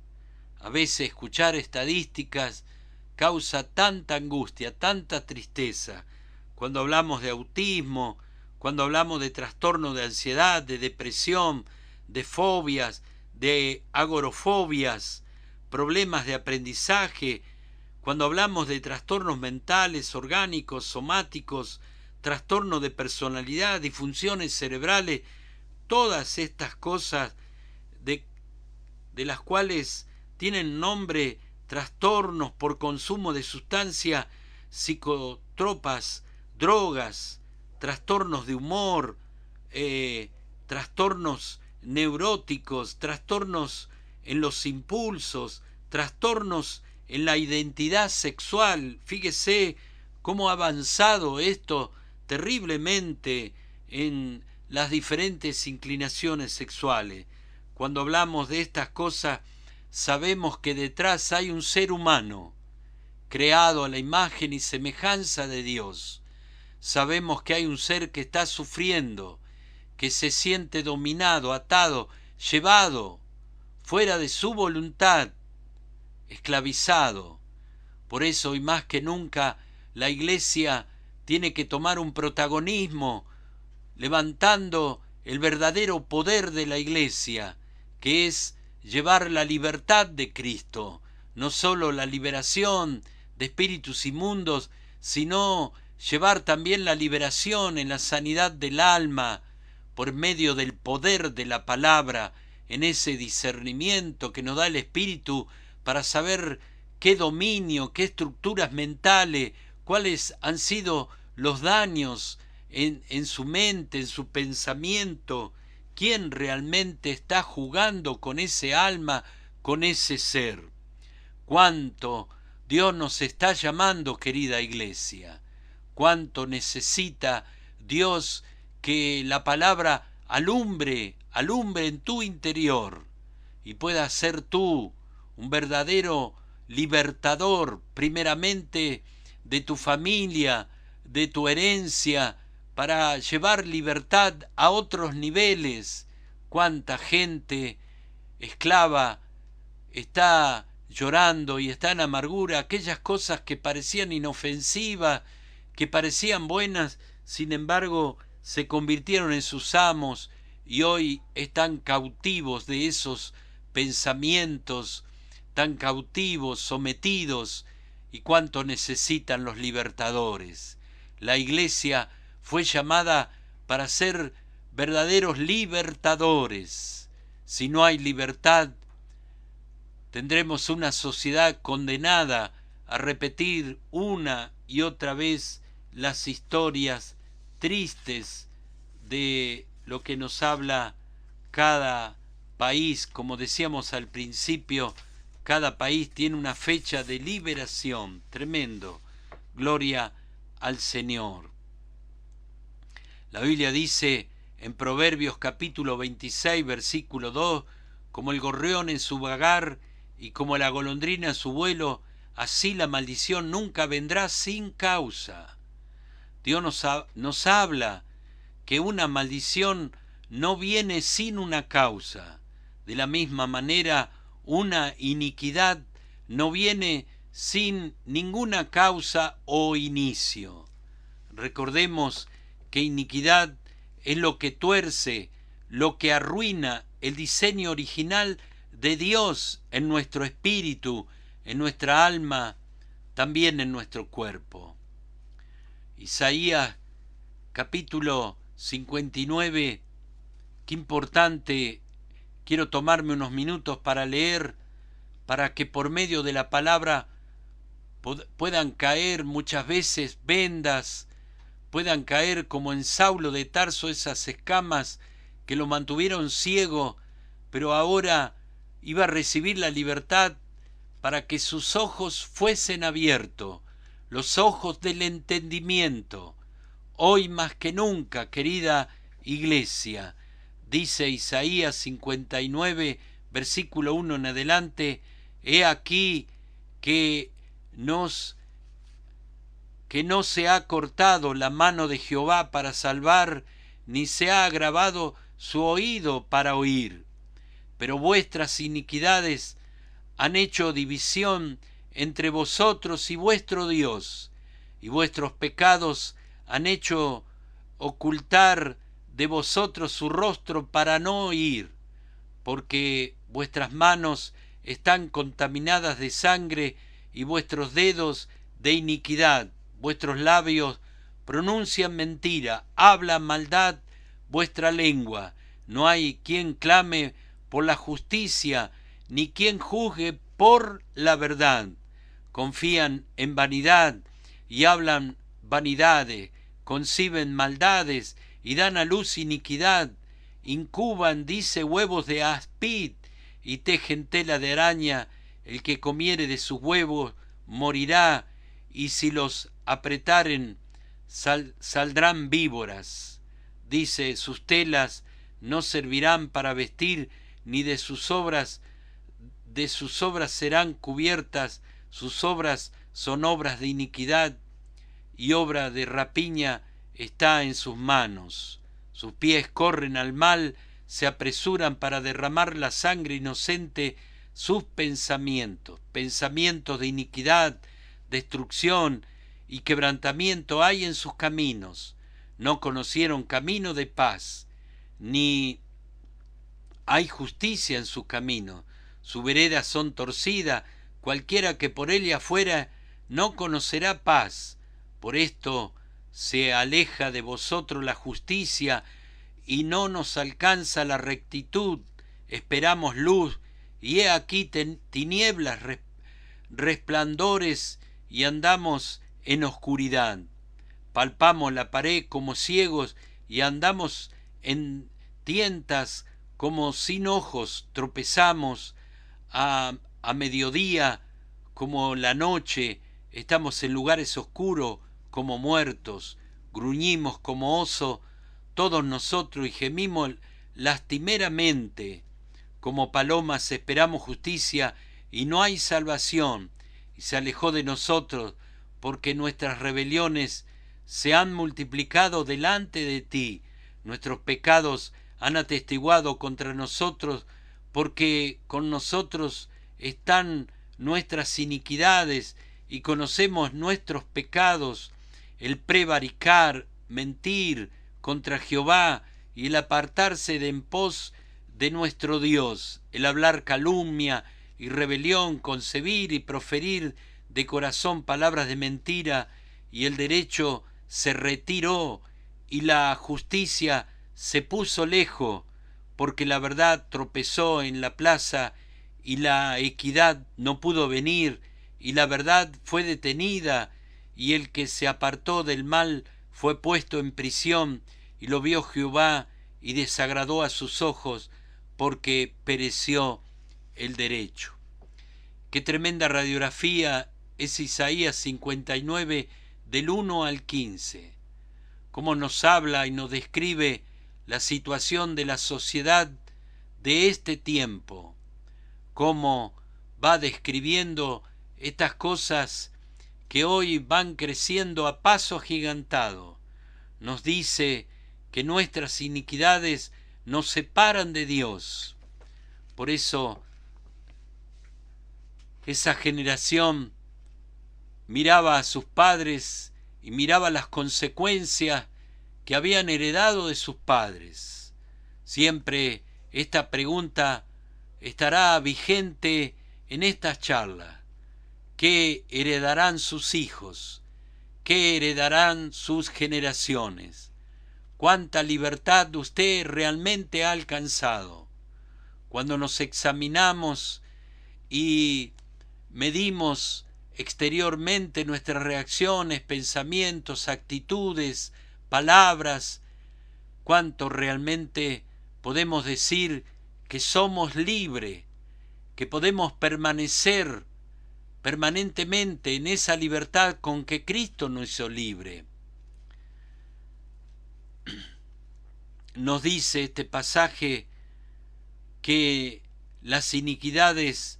A veces escuchar estadísticas causa tanta angustia, tanta tristeza. Cuando hablamos de autismo, cuando hablamos de trastorno de ansiedad, de depresión, de fobias, de agorafobias, problemas de aprendizaje, cuando hablamos de trastornos mentales, orgánicos, somáticos, trastornos de personalidad, disfunciones cerebrales, todas estas cosas de las cuales tienen nombre trastornos por consumo de sustancia, psicotropas, drogas, trastornos de humor, trastornos neuróticos, trastornos en los impulsos, trastornos en la identidad sexual. Fíjese cómo ha avanzado esto terriblemente en las diferentes inclinaciones sexuales. Cuando hablamos de estas cosas, sabemos que detrás hay un ser humano, creado a la imagen y semejanza de Dios. Sabemos que hay un ser que está sufriendo, que se siente dominado, atado, llevado, fuera de su voluntad, esclavizado. Por eso, y más que nunca, la Iglesia tiene que tomar un protagonismo, levantando el verdadero poder de la Iglesia, que es llevar la libertad de Cristo, no solo la liberación de espíritus inmundos, sino llevar también la liberación en la sanidad del alma, por medio del poder de la palabra, en ese discernimiento que nos da el Espíritu para saber qué dominio, qué estructuras mentales, cuáles han sido los daños en su mente, en su pensamiento, quién realmente está jugando con ese alma, con ese ser. Cuánto Dios nos está llamando, querida Iglesia, cuánto necesita Dios que la palabra alumbre en tu interior y puedas ser tú un verdadero libertador, primeramente de tu familia, de tu herencia, para llevar libertad a otros niveles. Cuánta gente esclava está llorando y está en amargura, aquellas cosas que parecían inofensivas, que parecían buenas, sin embargo se convirtieron en sus amos y hoy están cautivos de esos pensamientos, tan cautivos, sometidos, y cuánto necesitan los libertadores. La Iglesia fue llamada para ser verdaderos libertadores. Si no hay libertad, tendremos una sociedad condenada a repetir una y otra vez las historias tristes de lo que nos habla cada país. Como decíamos al principio, cada país tiene una fecha de liberación. Tremendo. Gloria al Señor. La Biblia dice en Proverbios capítulo 26, versículo 2, como el gorrión en su vagar y como la golondrina en su vuelo, así la maldición nunca vendrá sin causa. Dios nos habla que una maldición no viene sin una causa. De la misma manera, una iniquidad no viene sin ninguna causa o inicio. Recordemos que iniquidad es lo que tuerce, lo que arruina el diseño original de Dios en nuestro espíritu, en nuestra alma, también en nuestro cuerpo. Isaías capítulo 59, qué importante, quiero tomarme unos minutos para leer, para que por medio de la palabra puedan caer muchas veces vendas, puedan caer como en Saulo de Tarso esas escamas que lo mantuvieron ciego, pero ahora iba a recibir la libertad para que sus ojos fuesen abiertos, los ojos del entendimiento. Hoy más que nunca, querida Iglesia, dice Isaías 59, versículo 1 en adelante, he aquí que no se ha cortado la mano de Jehová para salvar, ni se ha agravado su oído para oír. Pero vuestras iniquidades han hecho división entre vosotros y vuestro Dios, y vuestros pecados han hecho ocultar de vosotros su rostro para no oír, porque vuestras manos están contaminadas de sangre y vuestros dedos de iniquidad. Vuestros labios pronuncian mentira, hablan maldad vuestra lengua. No hay quien clame por la justicia, ni quien juzgue por la verdad. Confían en vanidad y hablan vanidades, conciben maldades y dan a luz iniquidad, incuban, dice, huevos de áspid y tejen tela de araña. El que comiere de sus huevos morirá, y si los apretaren saldrán víboras. Dice, sus telas no servirán para vestir, ni de sus obras serán cubiertas. Sus obras son obras de iniquidad, y obra de rapiña está en sus manos. Sus pies corren al mal, se apresuran para derramar la sangre inocente. Sus pensamientos de iniquidad, destrucción y quebrantamiento hay en sus caminos. No conocieron camino de paz, ni hay justicia en su camino. Sus veredas son torcidas, cualquiera que por ella fuera no conocerá paz. Por esto se aleja de vosotros la justicia, y no nos alcanza la rectitud. Esperamos luz, y he aquí tinieblas resplandores, y andamos en oscuridad. Palpamos la pared como ciegos, y andamos en tientas como sin ojos. Tropezamos a mediodía como la noche, estamos en lugares oscuros como muertos, gruñimos como oso todos nosotros y gemimos lastimeramente. Como palomas esperamos justicia, y no hay salvación, y se alejó de nosotros, porque nuestras rebeliones se han multiplicado delante de ti. Nuestros pecados han atestiguado contra nosotros, porque con nosotros están nuestras iniquidades, y conocemos nuestros pecados, el prevaricar, mentir contra Jehová, y el apartarse de en pos de nuestro Dios, el hablar calumnia y rebelión, concebir y proferir de corazón palabras de mentira, y el derecho se retiró, y la justicia se puso lejos, porque la verdad tropezó en la plaza, y la equidad no pudo venir, y la verdad fue detenida, y el que se apartó del mal fue puesto en prisión, y lo vio Jehová, y desagradó a sus ojos, porque pereció el derecho. Qué tremenda radiografía es Isaías 59, del 1 al 15. Cómo nos habla y nos describe la situación de la sociedad de este tiempo. Cómo va describiendo estas cosas que hoy van creciendo a paso agigantado. Nos dice que nuestras iniquidades nos separan de Dios. Por eso esa generación miraba a sus padres y miraba las consecuencias que habían heredado de sus padres. Siempre esta pregunta estará vigente en estas charlas. ¿Qué heredarán sus hijos? ¿Qué heredarán sus generaciones? ¿Cuánta libertad usted realmente ha alcanzado? Cuando nos examinamos y medimos exteriormente nuestras reacciones, pensamientos, actitudes, palabras, ¿cuánto realmente podemos decir que somos libres, que podemos permanecer permanentemente en esa libertad con que Cristo nos hizo libre? Nos dice este pasaje que las iniquidades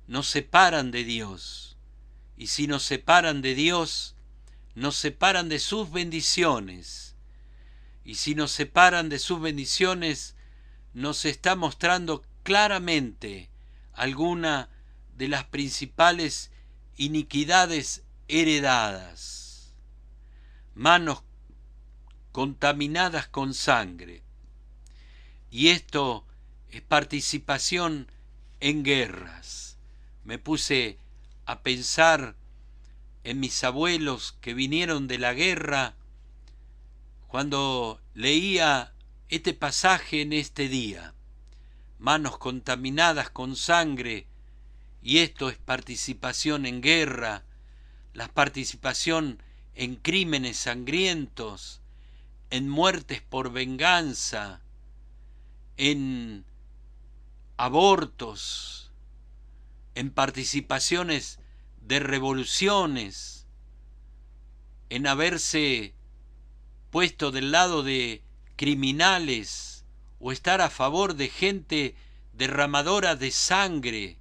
nos separan de Dios, y si nos separan de Dios, nos separan de sus bendiciones, y si nos separan de sus bendiciones, nos está mostrando claramente alguna de las principales iniquidades heredadas. Manos contaminadas con sangre. Y esto es participación en guerras. Me puse a pensar en mis abuelos que vinieron de la guerra cuando leía este pasaje en este día. Manos contaminadas con sangre, y esto es participación en guerra. la participación en crímenes sangrientos, en muertes por venganza, en abortos, en participaciones de revoluciones, en haberse puesto del lado de criminales o estar a favor de gente derramadora de sangre.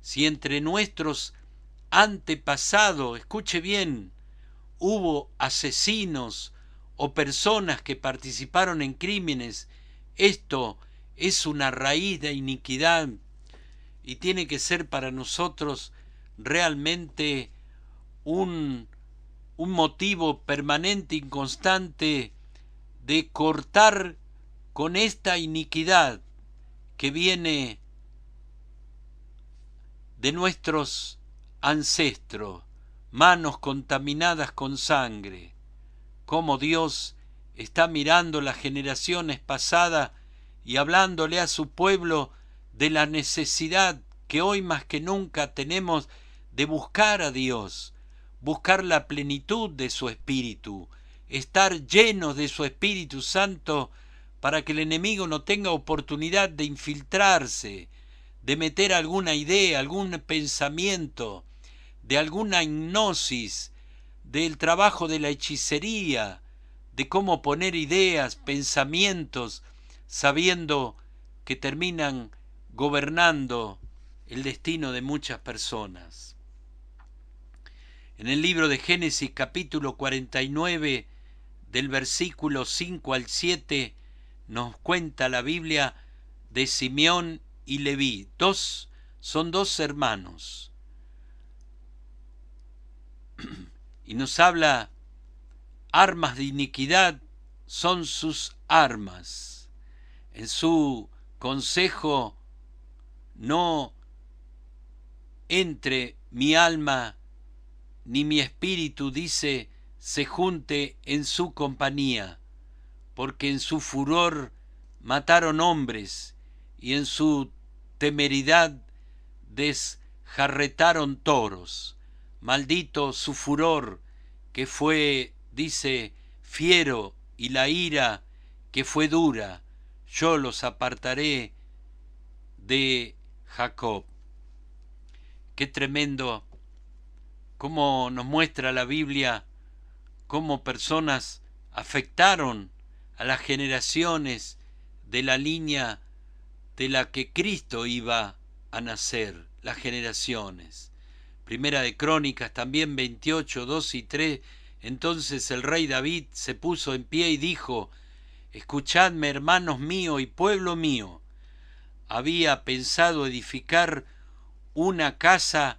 Si entre nuestros antepasados, escuche bien, hubo asesinos o personas que participaron en crímenes, esto es una raíz de iniquidad y tiene que ser para nosotros realmente un motivo permanente y constante de cortar con esta iniquidad que viene de nuestros ancestros, manos contaminadas con sangre. Cómo Dios está mirando las generaciones pasadas y hablándole a su pueblo de la necesidad que hoy más que nunca tenemos de buscar a Dios, buscar la plenitud de su Espíritu, estar llenos de su Espíritu Santo para que el enemigo no tenga oportunidad de infiltrarse, de meter alguna idea, algún pensamiento, de alguna hipnosis, del trabajo de la hechicería, de cómo poner ideas, pensamientos, sabiendo que terminan gobernando el destino de muchas personas. En el libro de Génesis capítulo 49, del versículo 5 al 7, nos cuenta la Biblia de Simeón y Leví. Son dos hermanos. Y nos habla, armas de iniquidad son sus armas. En su consejo no entre mi alma ni mi espíritu, dice, se junte en su compañía, porque en su furor mataron hombres y en su temeridad desjarretaron toros. Maldito su furor, que fue, dice, fiero, y la ira, que fue dura. Yo los apartaré de Jacob. Qué tremendo cómo nos muestra la Biblia cómo personas afectaron a las generaciones de la línea de la que Cristo iba a nacer, las generaciones. Primera de Crónicas, también 28, 2 y 3. Entonces el rey David se puso en pie y dijo: escuchadme, hermanos míos y pueblo mío. Había pensado edificar una casa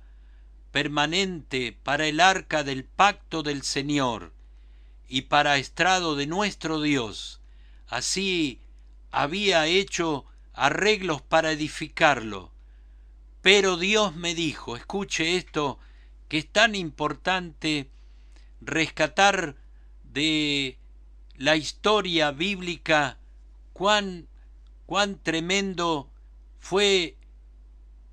permanente para el arca del pacto del Señor y para estrado de nuestro Dios. Así había hecho arreglos para edificarlo. Pero Dios me dijo, escuche esto, que es tan importante rescatar de la historia bíblica cuán tremendo fue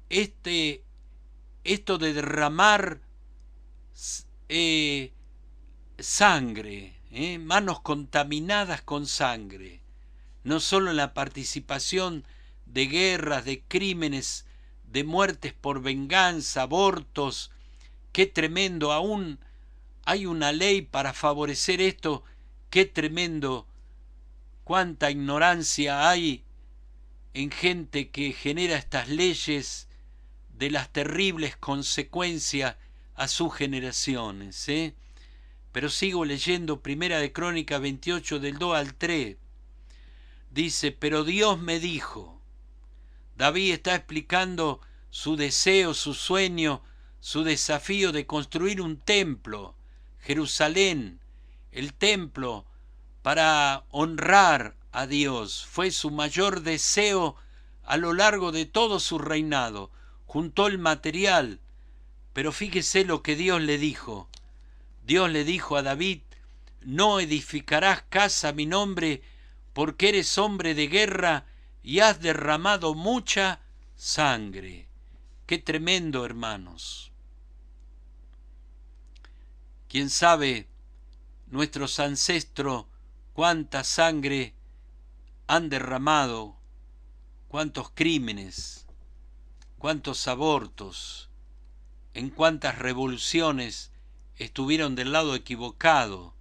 esto de derramar sangre, manos contaminadas con sangre, no solo en la participación de guerras, de crímenes, de muertes por venganza, abortos. Qué tremendo, aún hay una ley para favorecer esto. Qué tremendo, cuánta ignorancia hay en gente que genera estas leyes de las terribles consecuencias a sus generaciones. Pero sigo leyendo Primera de Crónicas 28 del 2 al 3. Dice, pero Dios me dijo. David está explicando su deseo, su sueño, su desafío de construir un templo, Jerusalén, el templo para honrar a Dios. Fue su mayor deseo a lo largo de todo su reinado. Juntó el material, pero fíjese lo que Dios le dijo. Dios le dijo a David, no edificarás casa a mi nombre, porque eres hombre de guerra y has derramado mucha sangre. Qué tremendo, hermanos. Quién sabe, nuestros ancestros, cuánta sangre han derramado, cuántos crímenes, cuántos abortos, en cuántas revoluciones estuvieron del lado equivocado,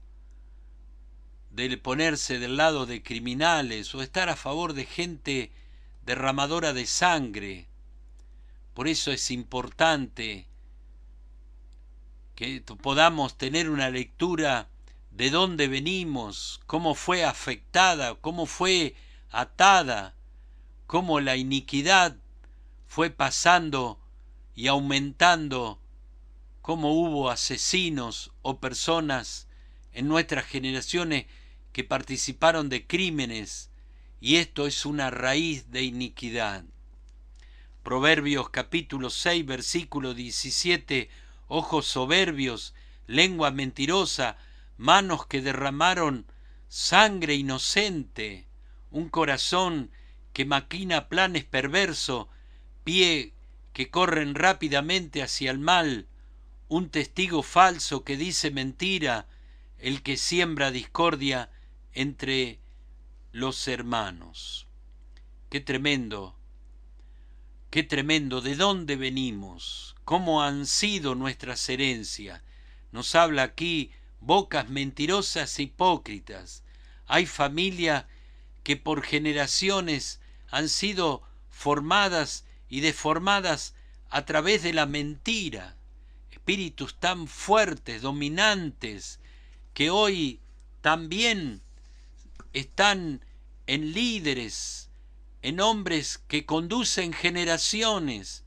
de ponerse del lado de criminales o estar a favor de gente derramadora de sangre. Por eso es importante que podamos tener una lectura de dónde venimos, cómo fue afectada, cómo fue atada, cómo la iniquidad fue pasando y aumentando, cómo hubo asesinos o personas en nuestras generaciones que participaron de crímenes, y esto es una raíz de iniquidad. Proverbios capítulo 6, versículo 17, ojos soberbios, lengua mentirosa, manos que derramaron sangre inocente, un corazón que maquina planes perversos, pie que corren rápidamente hacia el mal, un testigo falso que dice mentira, el que siembra discordia entre los hermanos. Qué tremendo, ¿de dónde venimos? ¿Cómo han sido nuestras herencias? Nos habla aquí bocas mentirosas e hipócritas. Hay familias que por generaciones han sido formadas y deformadas a través de la mentira. Espíritus tan fuertes, dominantes, que hoy también están en líderes, en hombres que conducen generaciones,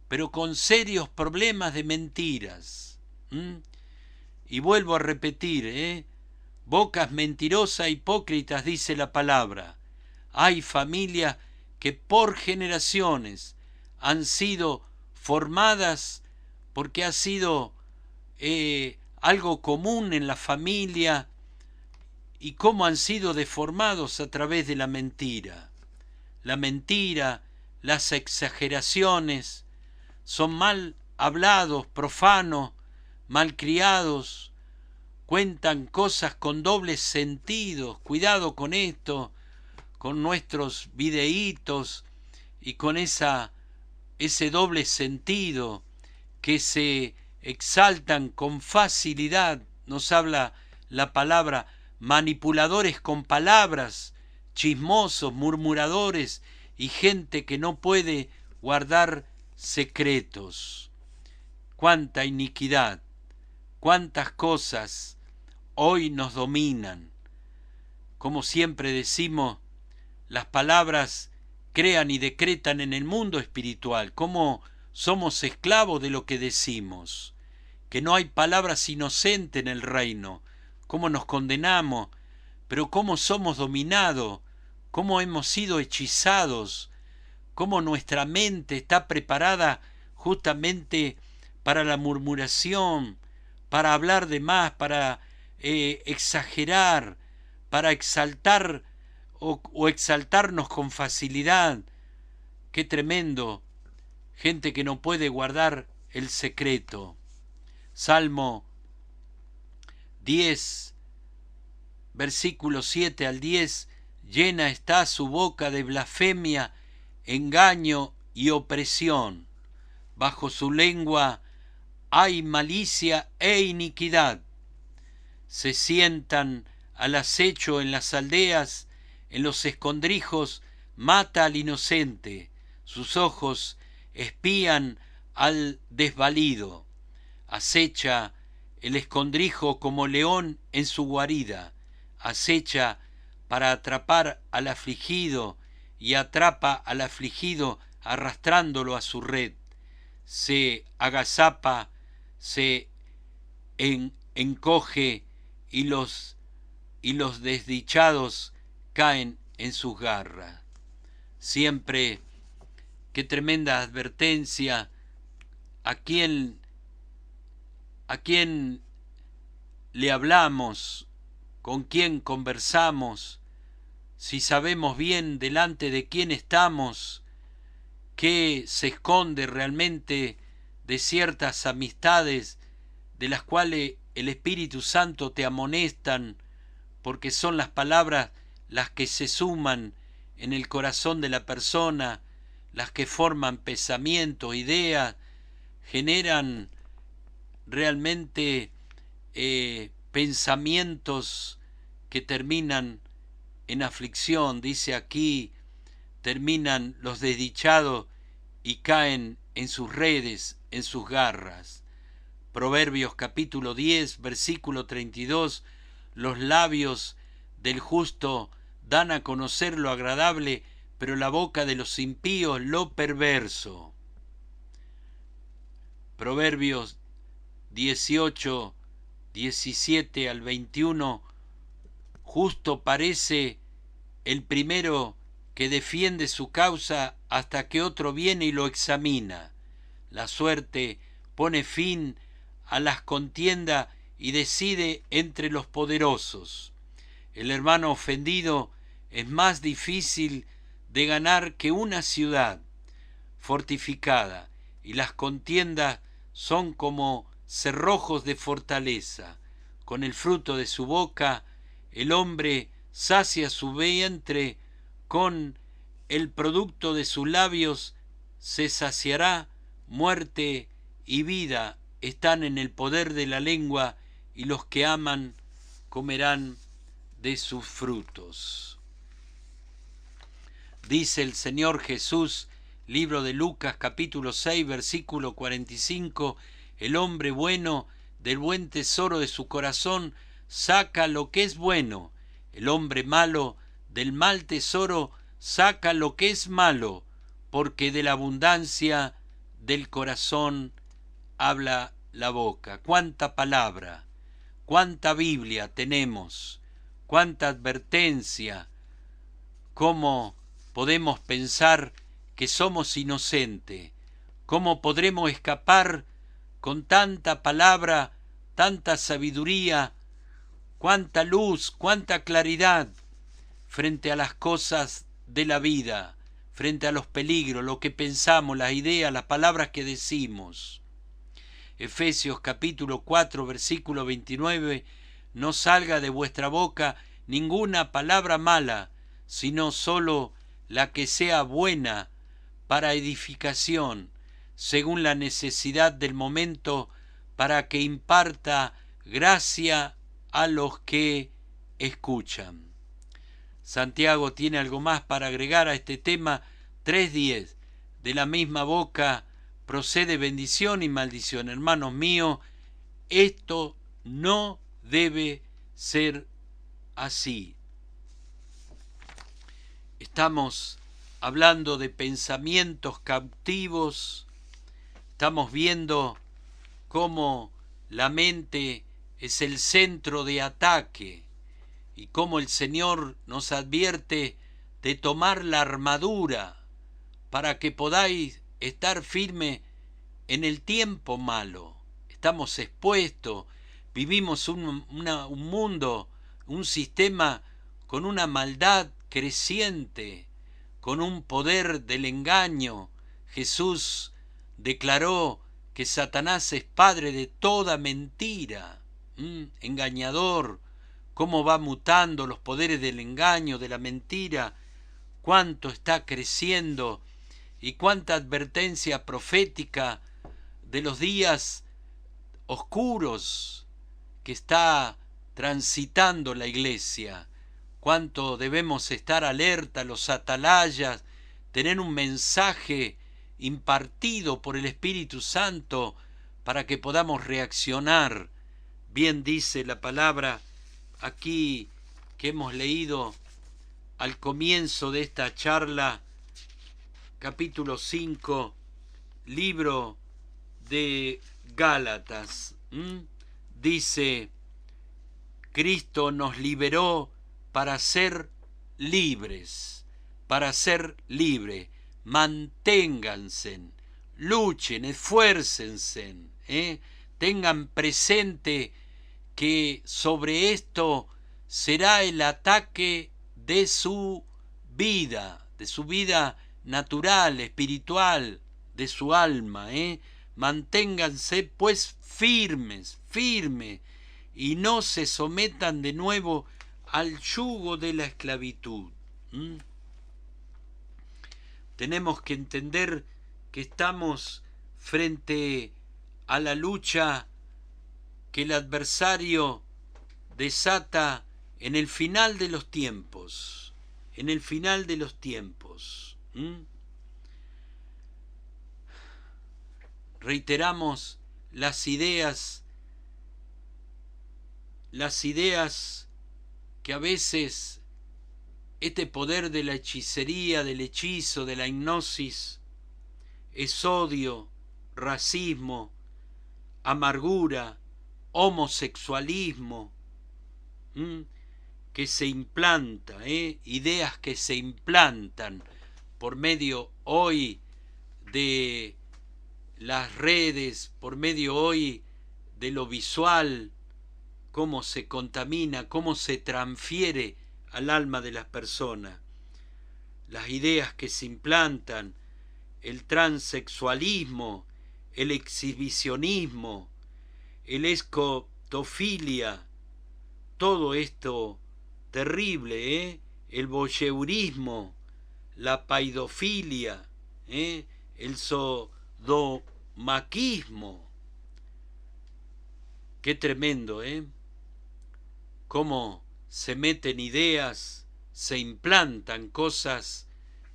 pero con serios problemas de mentiras. Y vuelvo a repetir, bocas mentirosas e hipócritas, dice la palabra. Hay familias que por generaciones han sido formadas porque ha sido algo común en la familia, y cómo han sido deformados a través de la mentira. La mentira, las exageraciones, son mal hablados, profanos, malcriados, cuentan cosas con dobles sentidos. Cuidado con esto, con nuestros videitos y con ese doble sentido que se exaltan con facilidad. Nos habla la palabra manipuladores con palabras, chismosos, murmuradores y gente que no puede guardar secretos. Cuánta iniquidad, cuántas cosas hoy nos dominan. Como siempre decimos, las palabras crean y decretan en el mundo espiritual. Cómo somos esclavos de lo que decimos, que no hay palabras inocentes en el reino. Cómo nos condenamos, pero cómo somos dominados, cómo hemos sido hechizados, cómo nuestra mente está preparada justamente para la murmuración, para hablar de más, para exagerar, para exaltar o exaltarnos con facilidad. Qué tremendo, gente que no puede guardar el secreto. Salmo 10, versículo 7 al 10, llena está su boca de blasfemia, engaño y opresión. Bajo su lengua hay malicia e iniquidad. Se sientan al acecho en las aldeas, en los escondrijos mata al inocente. Sus ojos espían al desvalido. Acecha el escondrijo como león en su guarida, acecha para atrapar al afligido y atrapa al afligido arrastrándolo a su red. Se agazapa, se encoge y los desdichados caen en sus garras. Siempre, qué tremenda advertencia. ¿A quién le hablamos? ¿Con quién conversamos? Si sabemos bien delante de quién estamos, qué se esconde realmente de ciertas amistades de las cuales el Espíritu Santo te amonestan, porque son las palabras las que se suman en el corazón de la persona, las que forman pensamientos, ideas, generan realmente pensamientos que terminan en aflicción. Dice aquí, terminan los desdichados y caen en sus redes, en sus garras. Proverbios capítulo 10, versículo 32, los labios del justo dan a conocer lo agradable, pero la boca de los impíos lo perverso. Proverbios 18, 17 al 21, justo parece el primero que defiende su causa hasta que otro viene y lo examina. La suerte pone fin a las contiendas y decide entre los poderosos. El hermano ofendido es más difícil de ganar que una ciudad fortificada, y las contiendas son como cerrojos de fortaleza. Con el fruto de su boca el hombre sacia su vientre, con el producto de sus labios se saciará. Muerte y vida están en el poder de la lengua, y los que aman comerán de sus frutos. Dice el Señor Jesús, libro de Lucas capítulo 6, versículo 45, el hombre bueno del buen tesoro de su corazón saca lo que es bueno, el hombre malo del mal tesoro saca lo que es malo, porque de la abundancia del corazón habla la boca. Cuánta palabra, cuánta Biblia tenemos, cuánta advertencia, cómo podemos pensar que somos inocentes, cómo podremos escapar con tanta palabra, tanta sabiduría, cuánta luz, cuánta claridad frente a las cosas de la vida, frente a los peligros, lo que pensamos, las ideas, las palabras que decimos. Efesios capítulo 4, versículo 29, no salga de vuestra boca ninguna palabra mala, sino solo la que sea buena para edificación, según la necesidad del momento, para que imparta gracia a los que escuchan. Santiago tiene algo más para agregar a este tema. 3:10. De la misma boca procede bendición y maldición. Hermanos míos, esto no debe ser así. Estamos hablando de pensamientos cautivos. Estamos viendo cómo la mente es el centro de ataque y cómo el Señor nos advierte de tomar la armadura para que podáis estar firme en el tiempo malo. Estamos expuestos, vivimos un mundo, un sistema con una maldad creciente, con un poder del engaño. Jesús declaró que Satanás es padre de toda mentira, engañador. Cómo va mutando los poderes del engaño, de la mentira, cuánto está creciendo y cuánta advertencia profética de los días oscuros que está transitando la iglesia. Cuánto debemos estar alerta, los atalayas, tener un mensaje impartido por el Espíritu Santo para que podamos reaccionar. Bien dice la palabra aquí que hemos leído al comienzo de esta charla, capítulo 5, libro de Gálatas. Dice, Cristo nos liberó para ser libres, para ser libres. Manténganse, luchen, esfuércense, tengan presente que sobre esto será el ataque de su vida natural, espiritual, de su alma. Manténganse pues firmes, y no se sometan de nuevo al yugo de la esclavitud. Tenemos que entender que estamos frente a la lucha que el adversario desata en el final de los tiempos, en el final de los tiempos. Reiteramos las ideas que a veces este poder de la hechicería, del hechizo, de la hipnosis, es odio, racismo, amargura, homosexualismo, que se implanta, ideas que se implantan por medio hoy de las redes, por medio hoy de lo visual, cómo se contamina, cómo se transfiere al alma de las personas. Las ideas que se implantan, el transexualismo, el exhibicionismo, el escotofilia, todo esto terrible, el voyeurismo, la paidofilia, el sodomaquismo. Qué tremendo, cómo se meten ideas, se implantan cosas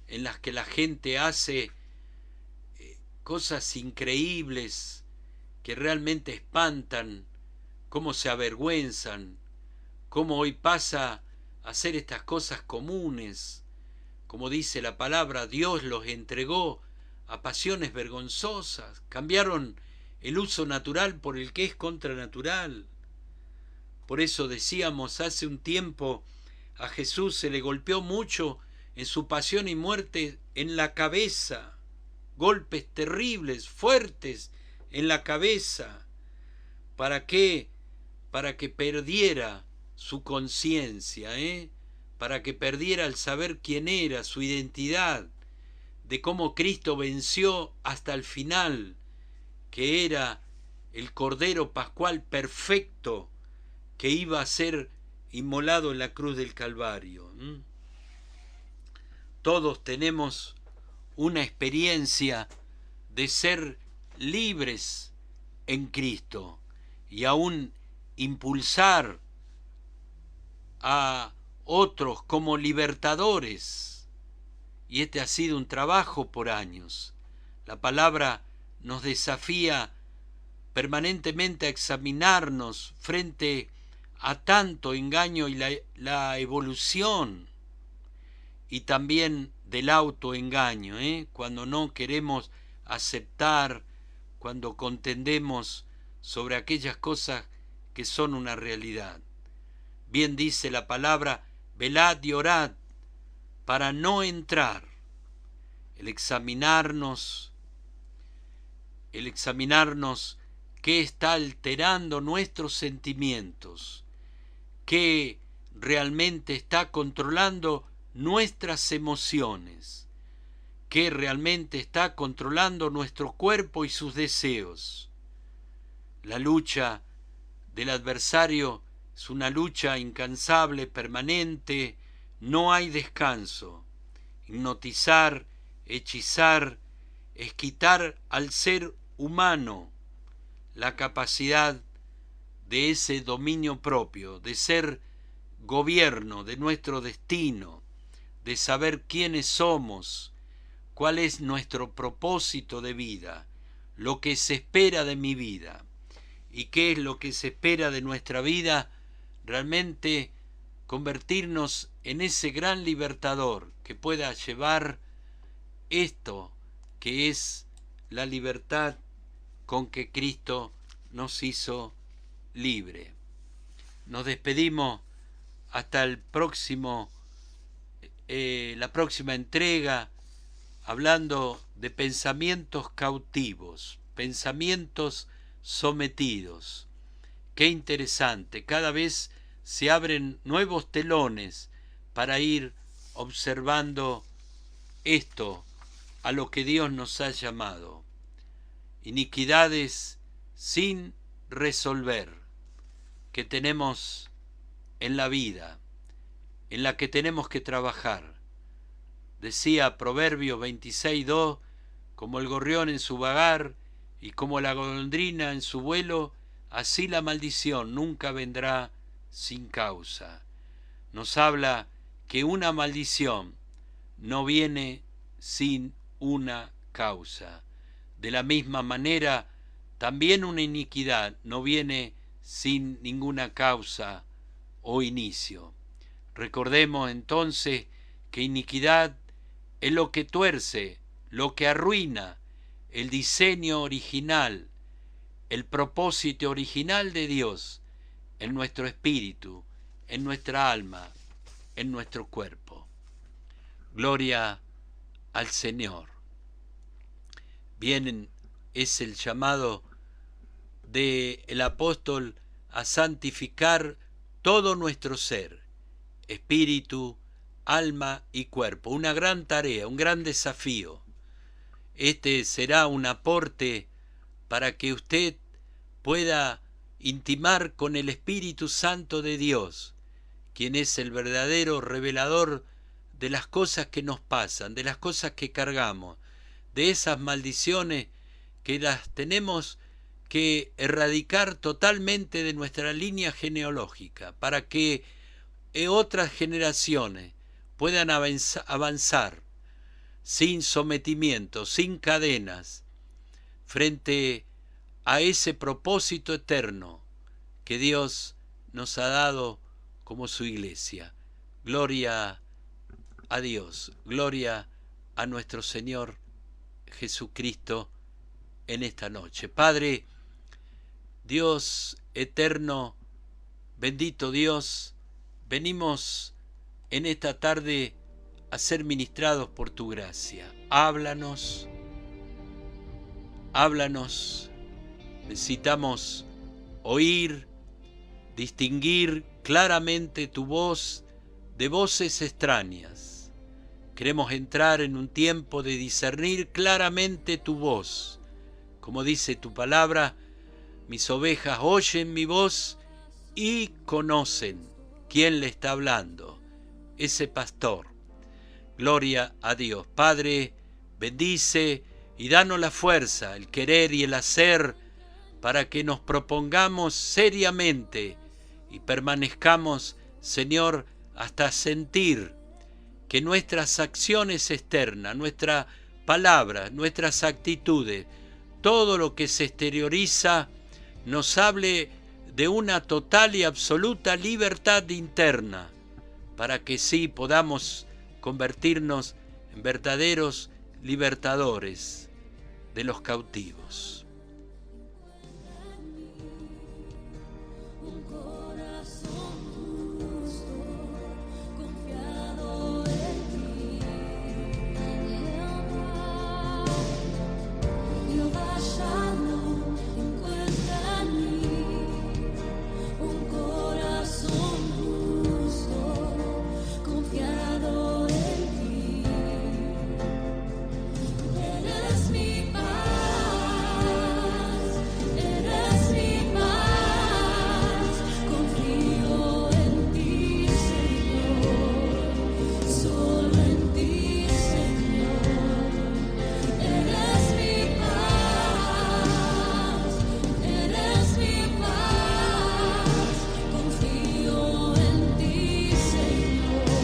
en las que la gente hace cosas increíbles que realmente espantan, cómo se avergüenzan, cómo hoy pasa a hacer estas cosas comunes. Como dice la palabra, Dios los entregó a pasiones vergonzosas, cambiaron el uso natural por el que es contranatural. Por eso decíamos hace un tiempo, a Jesús se le golpeó mucho en su pasión y muerte en la cabeza, golpes terribles, fuertes en la cabeza. ¿Para qué? Para que perdiera su conciencia, para que perdiera el saber quién era, su identidad, de cómo Cristo venció hasta el final, que era el Cordero Pascual perfecto que iba a ser inmolado en la cruz del Calvario. Todos tenemos una experiencia de ser libres en Cristo y aún impulsar a otros como libertadores. Y este ha sido un trabajo por años. La palabra nos desafía permanentemente a examinarnos frente a tanto engaño y la evolución y también del autoengaño, cuando no queremos aceptar, cuando contendemos sobre aquellas cosas que son una realidad. Bien dice la palabra, velad y orad para no entrar. El examinarnos qué está alterando nuestros sentimientos, qué realmente está controlando nuestras emociones, qué realmente está controlando nuestro cuerpo y sus deseos. La lucha del adversario es una lucha incansable, permanente, no hay descanso. Hipnotizar, hechizar, es quitar al ser humano la capacidad de ese dominio propio, de ser gobierno de nuestro destino, de saber quiénes somos, cuál es nuestro propósito de vida, lo que se espera de mi vida. ¿Y qué es lo que se espera de nuestra vida? Realmente convertirnos en ese gran libertador que pueda llevar esto que es la libertad con que Cristo nos hizo libre. Nos despedimos hasta el próximo, la próxima entrega, hablando de pensamientos cautivos, pensamientos sometidos. Qué interesante, cada vez se abren nuevos telones para ir observando esto a lo que Dios nos ha llamado. Iniquidades sin resolver. que tenemos en la vida, en la que tenemos que trabajar. Decía Proverbios 26:2, como el gorrión en su vagar y como la golondrina en su vuelo, así la maldición nunca vendrá sin causa. Nos habla que una maldición no viene sin una causa. De la misma manera, también una iniquidad no viene sin ninguna causa o inicio. Recordemos entonces que iniquidad es lo que tuerce, lo que arruina el diseño original, el propósito original de Dios en nuestro espíritu, en nuestra alma, en nuestro cuerpo. Gloria al Señor. Bien, es el llamado del apóstol a santificar todo nuestro ser, espíritu, alma y cuerpo. Una gran tarea, un gran desafío. Este será un aporte para que usted pueda intimar con el Espíritu Santo de Dios, quien es el verdadero revelador de las cosas que nos pasan, de las cosas que cargamos, de esas maldiciones que las tenemos que erradicar totalmente de nuestra línea genealógica, para que otras generaciones puedan avanzar sin sometimiento, sin cadenas, frente a ese propósito eterno que Dios nos ha dado como su iglesia. Gloria a Dios, gloria a nuestro Señor Jesucristo en esta noche. Padre, Dios eterno, bendito Dios, venimos en esta tarde a ser ministrados por tu gracia. Háblanos, háblanos. Necesitamos oír, distinguir claramente tu voz de voces extrañas. Queremos entrar en un tiempo de discernir claramente tu voz. Como dice tu palabra, mis ovejas oyen mi voz y conocen quién le está hablando, ese pastor. Gloria a Dios. Padre, bendice y danos la fuerza, el querer y el hacer, para que nos propongamos seriamente y permanezcamos, Señor, hasta sentir que nuestras acciones externas, nuestra palabra, nuestras actitudes, todo lo que se exterioriza, nos hable de una total y absoluta libertad interna, para que sí podamos convertirnos en verdaderos libertadores de los cautivos. Confío en ti, Señor.